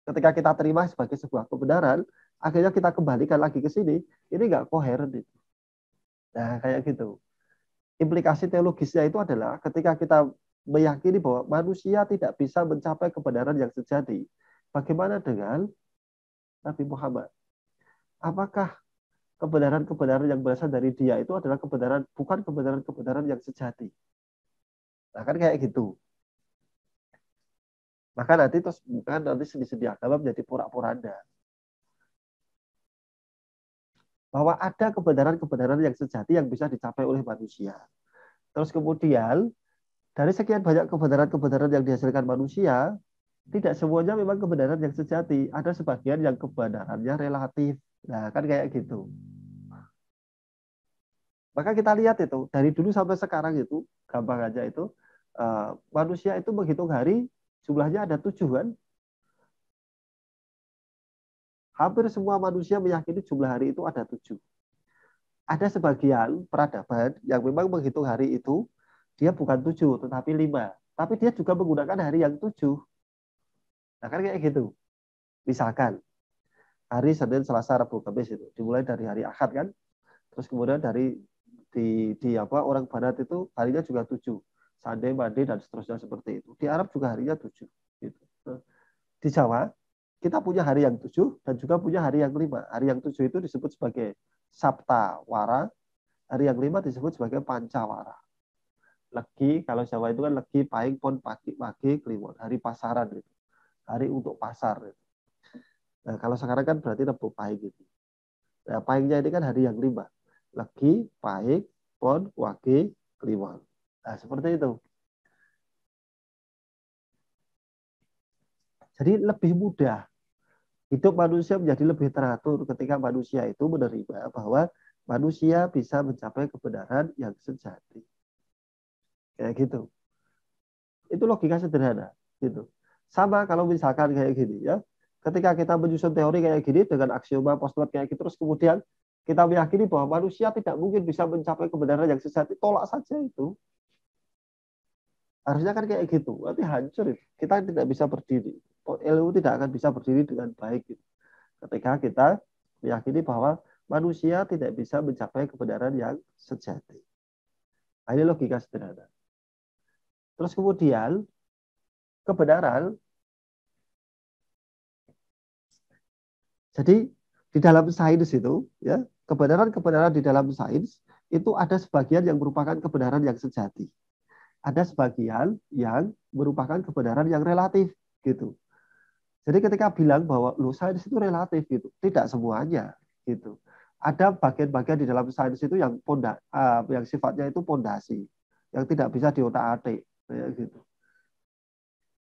Ketika kita terima sebagai sebuah kebenaran, akhirnya kita kembalikan lagi ke sini, ini nggak koheren. Itu. Nah, kayak gitu. Implikasi teologisnya itu adalah ketika kita meyakini bahwa manusia tidak bisa mencapai kebenaran yang sejati. Bagaimana dengan Nabi Muhammad? Apakah kebenaran-kebenaran yang berasal dari dia itu adalah kebenaran, bukan kebenaran-kebenaran yang sejati? Nah, kan kayak gitu. Maka nanti terus bukan nanti sendi-sendi agama menjadi porak-poranda. Bahwa ada kebenaran-kebenaran yang sejati yang bisa dicapai oleh manusia. Terus kemudian dari sekian banyak kebenaran-kebenaran yang dihasilkan manusia, tidak semuanya memang kebenaran yang sejati. Ada sebagian yang kebenarannya relatif. Nah, kan kayak gitu. Maka kita lihat itu, dari dulu sampai sekarang itu, gampang aja itu, manusia itu menghitung hari, jumlahnya ada 7 kan. Hampir semua manusia meyakini jumlah hari itu ada 7. Ada sebagian peradaban yang memang menghitung hari itu, dia bukan 7, tetapi 5. tapi dia juga menggunakan hari yang 7. Nah kan kayak gitu. Misalkan hari Senin, Selasa, Rabu, Kamis itu dimulai dari hari Ahad kan, terus kemudian dari di apa orang Barat itu harinya juga 7, Sunday, Monday dan seterusnya seperti itu. Di Arab juga harinya 7. Gitu. Nah, di Jawa kita punya hari yang 7 dan juga punya hari yang 5. Hari yang 7 itu disebut sebagai Sabta Wara, hari yang 5 disebut sebagai Pancawara. Legi, kalau Jawa itu kan legi, pahing, pon, pagi, kliwon, hari pasaran itu. Hari untuk pasar. Gitu. Nah, kalau sekarang kan berarti Rebo Pahing gitu. Nah, pahingnya ini kan hari yang 5. Legi, pahing, pon, wage, kliwon. Nah, seperti itu. Jadi lebih mudah. Hidup manusia menjadi lebih teratur ketika manusia itu menerima bahwa manusia bisa mencapai kebenaran yang sejati. Kayak gitu. Itu logika sederhana. Gitu. Sama kalau misalkan kayak gini ya. Ketika kita menyusun teori kayak gini dengan aksioma, postulat kayak gitu, terus kemudian kita meyakini bahwa manusia tidak mungkin bisa mencapai kebenaran yang sejati, tolak saja itu. Harusnya kan kayak gitu. Nanti hancur itu. Kita tidak bisa berdiri. Ilmu tidak akan bisa berdiri dengan baik. Gitu. Ketika kita meyakini bahwa manusia tidak bisa mencapai kebenaran yang sejati. Nah, ini logika sederhana. Terus kemudian kebenaran. Jadi di dalam sains itu, ya kebenaran-kebenaran di dalam sains itu ada sebagian yang merupakan kebenaran yang sejati. Ada sebagian yang merupakan kebenaran yang relatif, gitu. Jadi ketika bilang bahwa sains itu relatif, gitu, tidak semuanya, gitu. Ada bagian-bagian di dalam sains itu yang yang sifatnya itu pondasi, yang tidak bisa diotak-atik, gitu.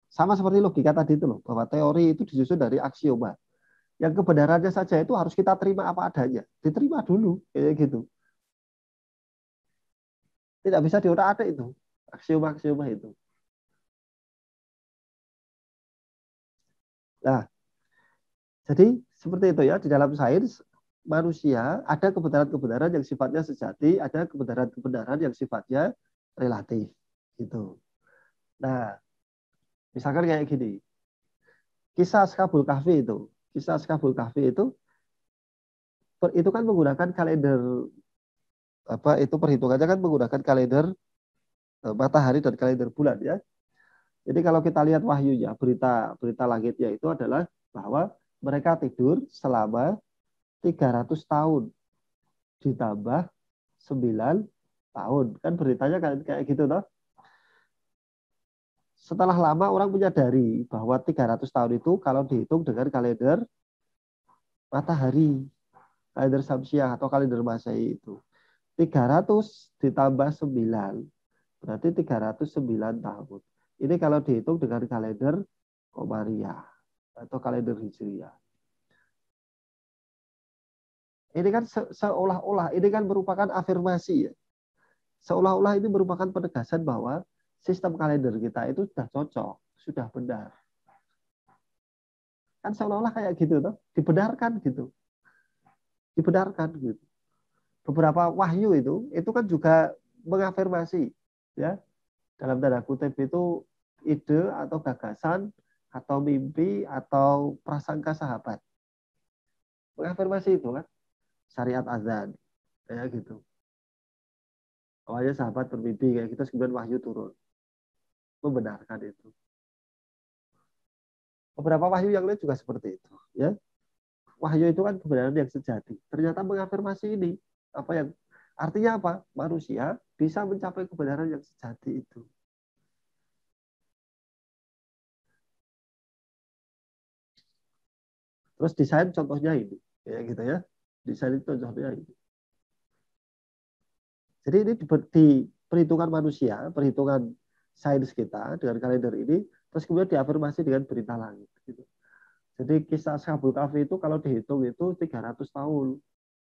Sama seperti logika tadi itu loh, bahwa teori itu disusun dari aksioma. Yang kebenarannya saja itu harus kita terima apa adanya. Diterima dulu, kayak gitu. Tidak bisa diotak-atik itu. Aksioma-aksioma itu. Nah, jadi seperti itu ya. Di dalam sains, manusia ada kebenaran-kebenaran yang sifatnya sejati, ada kebenaran-kebenaran yang sifatnya relatif. Gitu. Nah, misalkan kayak gini. Kisah Ashabul Kahfi itu. Kisah Ashabul Kahfi itu kan menggunakan kalender itu perhitungannya kan menggunakan kalender matahari dan kalender bulan ya. Jadi kalau kita lihat wahyunya, berita langitnya itu adalah bahwa mereka tidur selama 300 tahun ditambah 9 tahun. Kan beritanya kayak gitu toh. Setelah lama orang menyadari bahwa 300 tahun itu kalau dihitung dengan kalender matahari, kalender Syamsiah atau kalender Masehi itu 300 ditambah 9 berarti 309 tahun. Ini kalau dihitung dengan kalender Komariah atau kalender Hijriah. Ini kan seolah-olah ini kan merupakan afirmasi ya. Seolah-olah ini merupakan penegasan bahwa sistem kalender kita itu sudah cocok, sudah benar. Kan seolah-olah kayak gitu toh, dibenarkan gitu. Dibenarkan gitu. Beberapa wahyu itu kan juga mengafirmasi ya. Dalam tanda kutip itu ide atau gagasan atau mimpi atau prasangka sahabat. Mengafirmasi itu kan syariat azan kayak gitu. Awalnya sahabat bermimpi kayak gitu, kemudian wahyu turun membenarkan itu. Beberapa wahyu yang lain juga seperti itu ya. Wahyu itu kan kebenaran yang sejati. Ternyata mengafirmasi ini apa yang artinya apa? Manusia bisa mencapai kebenaran yang sejati itu. Terus desain contohnya ini, kayak gitu ya. Desain itu contohnya ini. Jadi ini di perhitungan manusia, perhitungan sains kita dengan kalender ini, terus kemudian diafirmasi dengan berita langit. Gitu. Jadi kisah Ashabul Kahfi itu kalau dihitung itu 300 tahun.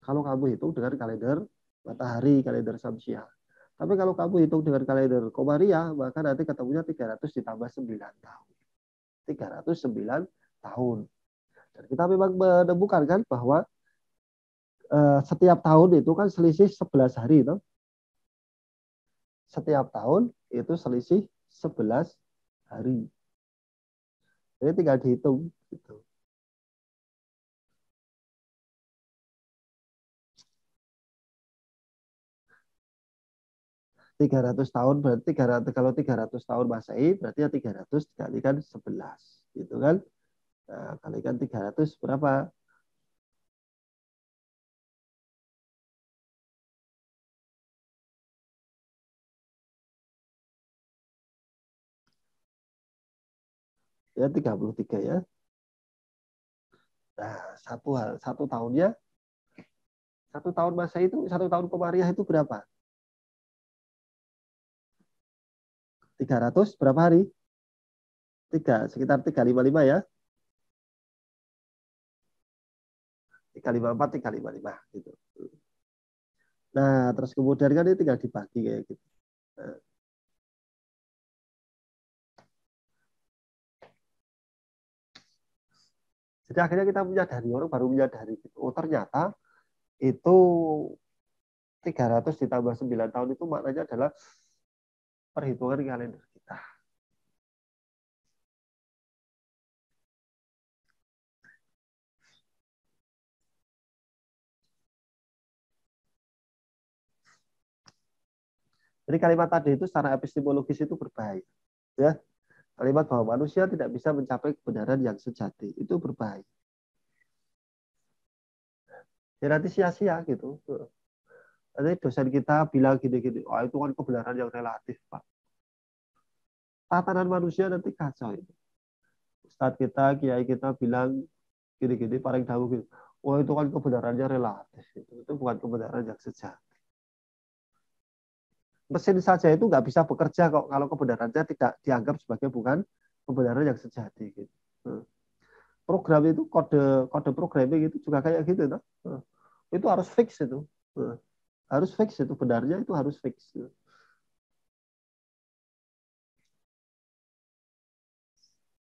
Kalau kamu hitung dengan kalender matahari, kalender Syamsiah. Tapi kalau kamu hitung dengan kalender Komariah, maka nanti ketemunya 300 ditambah 9 tahun. 309 tahun. Dan kita memang menemukan kan bahwa setiap tahun itu kan selisih 11 hari. Toh? Setiap tahun itu selisih 11 hari. Jadi tinggal dihitung gitu. Tahun berarti 300, kalau 300 tahun Masehi berarti ya 300 dikalikan 11 gitu kan. Nah, kalikan 300 berapa? Ya 33 ya. Nah, satu tahunnya, satu tahun Masehi itu, satu tahun Komariah itu berapa? 300 berapa hari? 3, sekitar 355 ya. 354, 355 gitu. Nah, terus kemudian kan ini tinggal dibagi kayak gitu. Nah. Jadi akhirnya kita menyadari, orang baru menyadari gitu. Oh, ternyata itu 300 ditambah 9 tahun itu maknanya adalah perhitungan kalender kita. Jadi kalimat tadi itu secara epistemologis itu berbahaya. Ya, kalimat bahwa manusia tidak bisa mencapai kebenaran yang sejati itu berbahaya. Ya nanti sia-sia gitu. Nanti dosen kita bilang gini-gini, oh itu kan kebenaran yang relatif, Pak. Tatanan manusia nanti kacau itu. Ustadz kita, kiai kita bilang gini-gini, paling dahulu gitu. Oh itu kan kebenarannya relatif. Itu bukan kebenaran yang sejati. Mesin saja itu nggak bisa bekerja kok kalau kebenarannya tidak dianggap sebagai bukan kebenaran yang sejati. Gitu. Program itu kode programming itu juga kayak gitu, no? Itu harus fix itu, harus fix itu benarnya itu harus fix.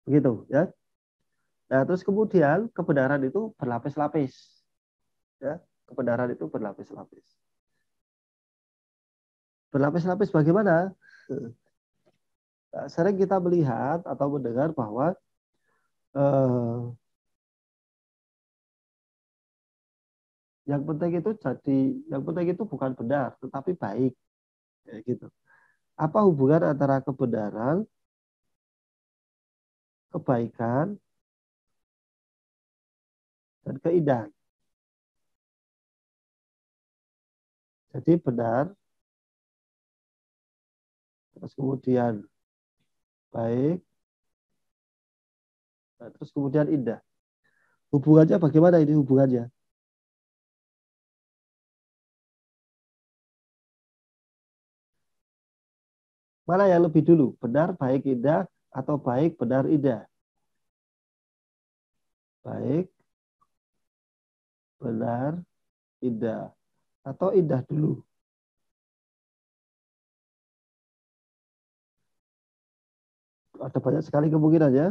Begitu ya. Nah terus kemudian kebenaran itu berlapis-lapis, ya kebenaran itu berlapis-lapis. Berlapis-lapis bagaimana? Nah, sering kita melihat atau mendengar bahwa yang penting itu bukan benar, tetapi baik, kayak gitu. Apa hubungan antara kebenaran, kebaikan, dan keindahan? Jadi benar, terus kemudian baik, terus kemudian indah. Hubungannya bagaimana ini hubungannya? Mana yang lebih dulu? Benar, baik, indah, atau baik, benar, indah? Baik, benar, indah. Atau indah dulu? Ada banyak sekali kemungkinan ya.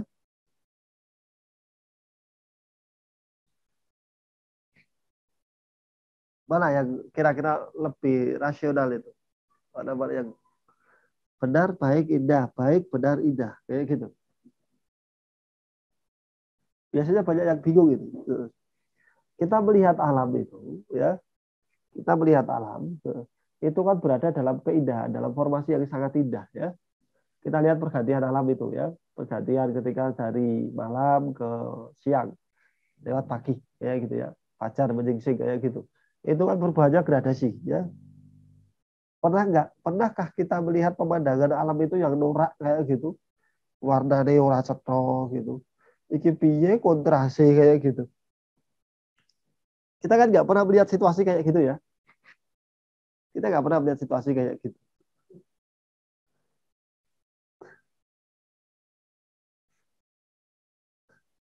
Mana yang kira-kira lebih rasional itu? Mana yang benar, baik, indah, baik, benar, indah, kayak gitu. Biasanya banyak yang bingung itu. Kita melihat alam itu, ya, kita melihat alam itu kan berada dalam keindahan, dalam formasi yang sangat indah, ya. Kita lihat pergantian alam itu, ya, pergantian ketika dari malam ke siang, lewat pagi, ya gitu ya, fajar menyingsing kayak gitu. Itu kan perubahannya gradasi, ya. Pernahkah kita melihat pemandangan alam itu yang norak kayak gitu, warnanya ora cetha gitu, iki piye kontrase kayak gitu. Kita kan nggak pernah melihat situasi kayak gitu ya. Kita nggak pernah melihat situasi kayak gitu.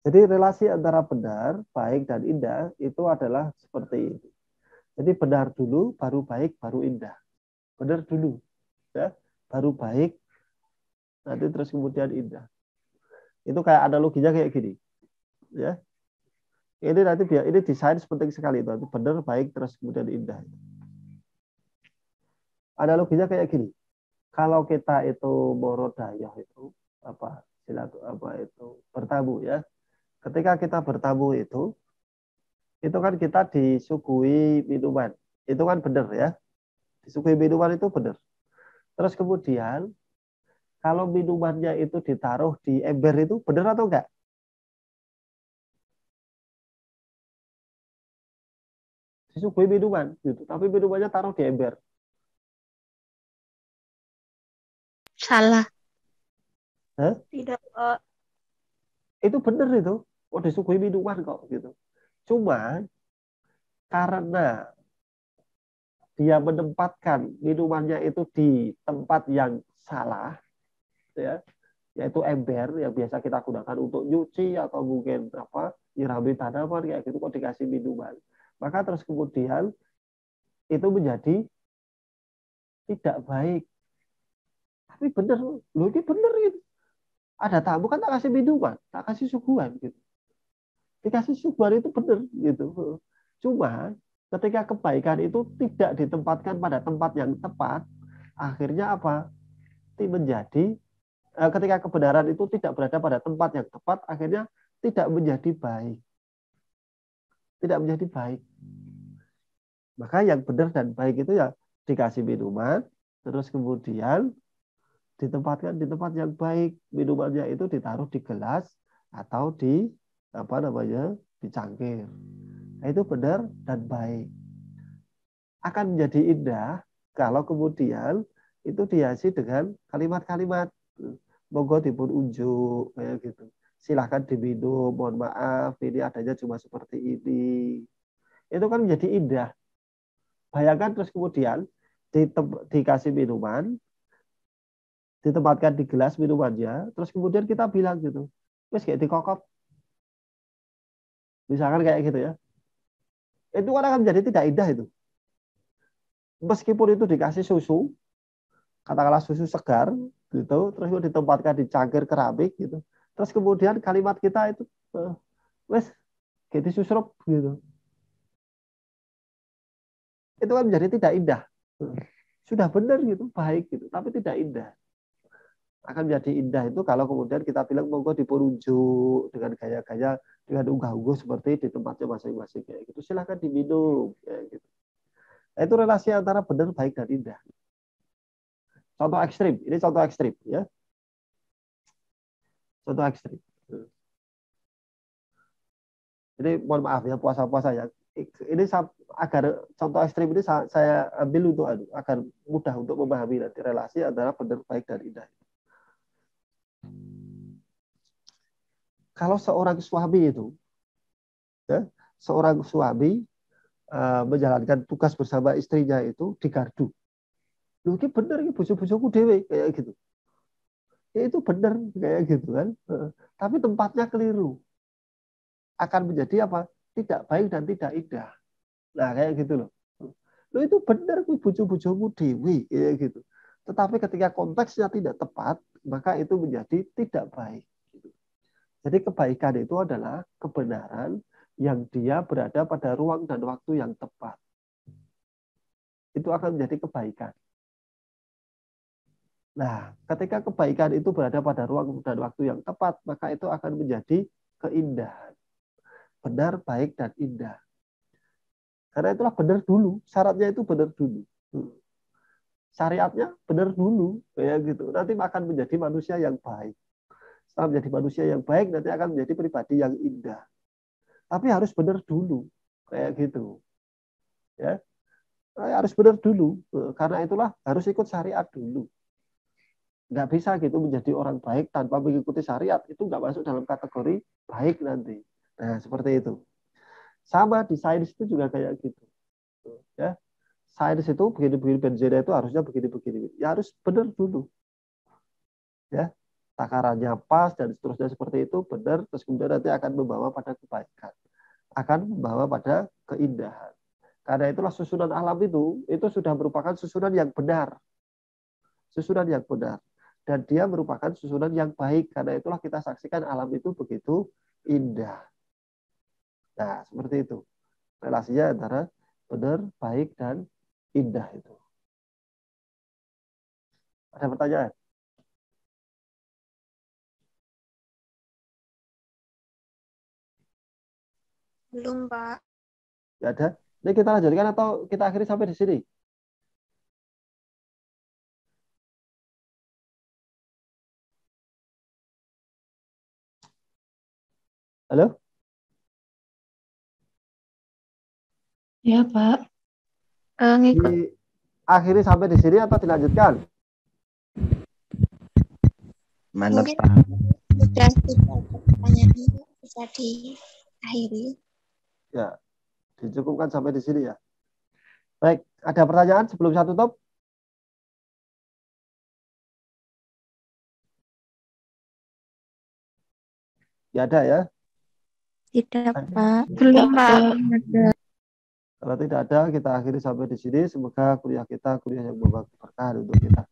Jadi relasi antara benar, baik, dan indah itu adalah seperti ini. Jadi benar dulu, baru baik, baru indah. Benar dulu, ya, baru baik, nanti terus kemudian indah. Itu kayak analoginya kayak gini, ya. Ini nanti ini desain penting sekali itu. Benar, baik, terus kemudian indah. Analoginya kayak gini. kalau kita itu morodayoh itu apa bertamu ya. Ketika kita bertamu itu kan kita disuguhi minuman. Itu kan benar ya. Disuguhi minuman itu benar. Terus kemudian kalau minumannya itu ditaruh di ember itu benar atau enggak? Disuguhi minuman gitu, tapi minumannya taruh di ember. Salah. Hah? Tidak. Itu benar itu. Oh, disuguhi minuman kok gitu. Cuma karena dia menempatkan minumannya itu di tempat yang salah, ya, yaitu ember yang biasa kita gunakan untuk nyuci atau mungkin nyirami tanaman kayak gitu, kok dikasih minuman, maka terus kemudian itu menjadi tidak baik. Tapi benar, loh ini benar gitu. Ada tamu kan tak kasih minuman, tak kasih suguhan gitu. Dikasih suguhan itu benar gitu. Cuma ketika kebaikan itu tidak ditempatkan pada tempat yang tepat, akhirnya apa? Menjadi ketika kebenaran itu tidak berada pada tempat yang tepat, akhirnya tidak menjadi baik. Tidak menjadi baik. Maka yang benar dan baik itu ya dikasih minuman, terus kemudian ditempatkan di tempat yang baik. Minumannya itu ditaruh di gelas atau di di cangkir. Nah, itu benar dan baik. Akan menjadi indah kalau kemudian itu dihiasi dengan kalimat-kalimat monggo dipun unjuk kayak gitu. Silahkan diminum, mohon maaf ini adanya cuma seperti ini. Itu kan menjadi indah. Bayangkan terus kemudian dikasih minuman, ditempatkan di gelas minumannya, terus kemudian kita bilang gitu, wes kayak dikokop. Misalkan kayak gitu ya. Itu kan akan menjadi tidak indah itu. Meskipun itu dikasih susu, katakanlah susu segar, gitu, terus itu ditempatkan di cangkir keramik, gitu. Terus kemudian kalimat kita itu, wes, kayak disusrup, gitu. Itu kan menjadi tidak indah. Sudah benar gitu, baik gitu, tapi tidak indah. Akan menjadi indah itu kalau kemudian kita bilang monggo diperunjuk dengan gaya-gaya, dengan unggah-ungguh seperti di tempatnya masing-masing kayak gitu. Silahkan diminum kayak gitu. Nah, itu relasi antara benar, baik dan indah. Contoh ekstrim, ini contoh ekstrim ya. Contoh ekstrim. Ini mohon maaf ya puasa-puasa ya. Ini agar contoh ekstrim ini saya ambil untuk agar mudah untuk memahami nanti relasi antara benar, baik dan indah. Kalau seorang suami itu, ya, seorang suami menjalankan tugas bersama istrinya itu di gardu. Loh, ini benar ini bojo-bojoku dewe kayak gitu. Ya, itu benar kayak gitu kan. Tapi tempatnya keliru. Akan menjadi apa? Tidak baik dan tidak indah. Nah, kayak gitu loh. Loh, itu benar kuwi bojo-bojomu dewe kayak gitu. Tetapi ketika konteksnya tidak tepat, maka itu menjadi tidak baik. Jadi kebaikan itu adalah kebenaran yang dia berada pada ruang dan waktu yang tepat. Itu akan menjadi kebaikan. Nah, ketika kebaikan itu berada pada ruang dan waktu yang tepat, maka itu akan menjadi keindahan. Benar, baik, dan indah. Karena itulah benar dulu. Syaratnya itu benar dulu. Syariatnya benar dulu. Kayak gitu. Nanti akan menjadi manusia yang baik. Setelah menjadi manusia yang baik, nanti akan menjadi pribadi yang indah. Tapi harus benar dulu. Kayak gitu. Ya, harus benar dulu. Karena itulah harus ikut syariat dulu. Nggak bisa gitu menjadi orang baik tanpa mengikuti syariat. Itu nggak masuk dalam kategori baik nanti. Nah, seperti itu. Sama di sains itu juga kayak gitu. Ya, sains itu begini-begini benzena itu harusnya begini-begini. Ya harus benar dulu. Ya, takarannya pas dan seterusnya seperti itu benar. Terus kemudian nanti akan membawa pada kebaikan. Akan membawa pada keindahan. Karena itulah susunan alam itu sudah merupakan susunan yang benar. Susunan yang benar. Dan dia merupakan susunan yang baik. Karena itulah kita saksikan alam itu begitu indah. Nah, seperti itu. Relasinya antara benar, baik, dan indah itu. Ada pertanyaan? Belum, Pak. Ya ada. Ini kita lanjutkan atau kita akhiri sampai di sini? Halo? Ya, Pak. Ngikut. Diakhiri sampai di sini atau dilanjutkan? Menurut Mungkin Pak. sudah tidak ada pertanyaan bisa diakhiri. Ya, dicukupkan sampai di sini ya. Baik, ada pertanyaan sebelum saya tutup? Ya ada ya. Tidak, Pak. Belum, Pak. Kalau tidak ada, kita akhiri sampai di sini. Semoga kuliah kita kuliah yang berkah untuk kita.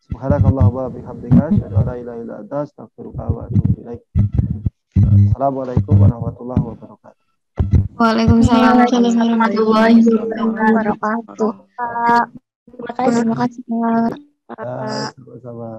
Subhanakallahumma bihamdika asyhadu an la ilaha illa anta astaghfiruka wa atubu ilaik. Assalamualaikum warahmatullahi wabarakatuh. Waalaikumsalam warahmatullahi wabarakatuh. Pak. Terima kasih, Terima kasih, Pak. Pak. Sama-sama.